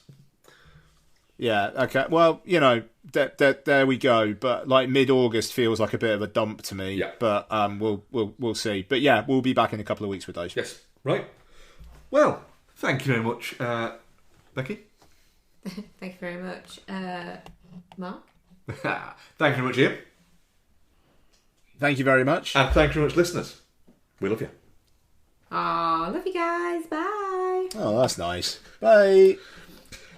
Yeah. Okay. Well, you know, there we go. But like mid-August feels like a bit of a dump to me. Yeah. But we'll see. But yeah, we'll be back in a couple of weeks with those. Yes. Right. Well, thank you very much, Becky. Thank you very much, Mark. Thank you very much, Ian. Thank you very much. And thank you very much, listeners. We love you. Aw, love you guys. Bye. Oh, that's nice. Bye.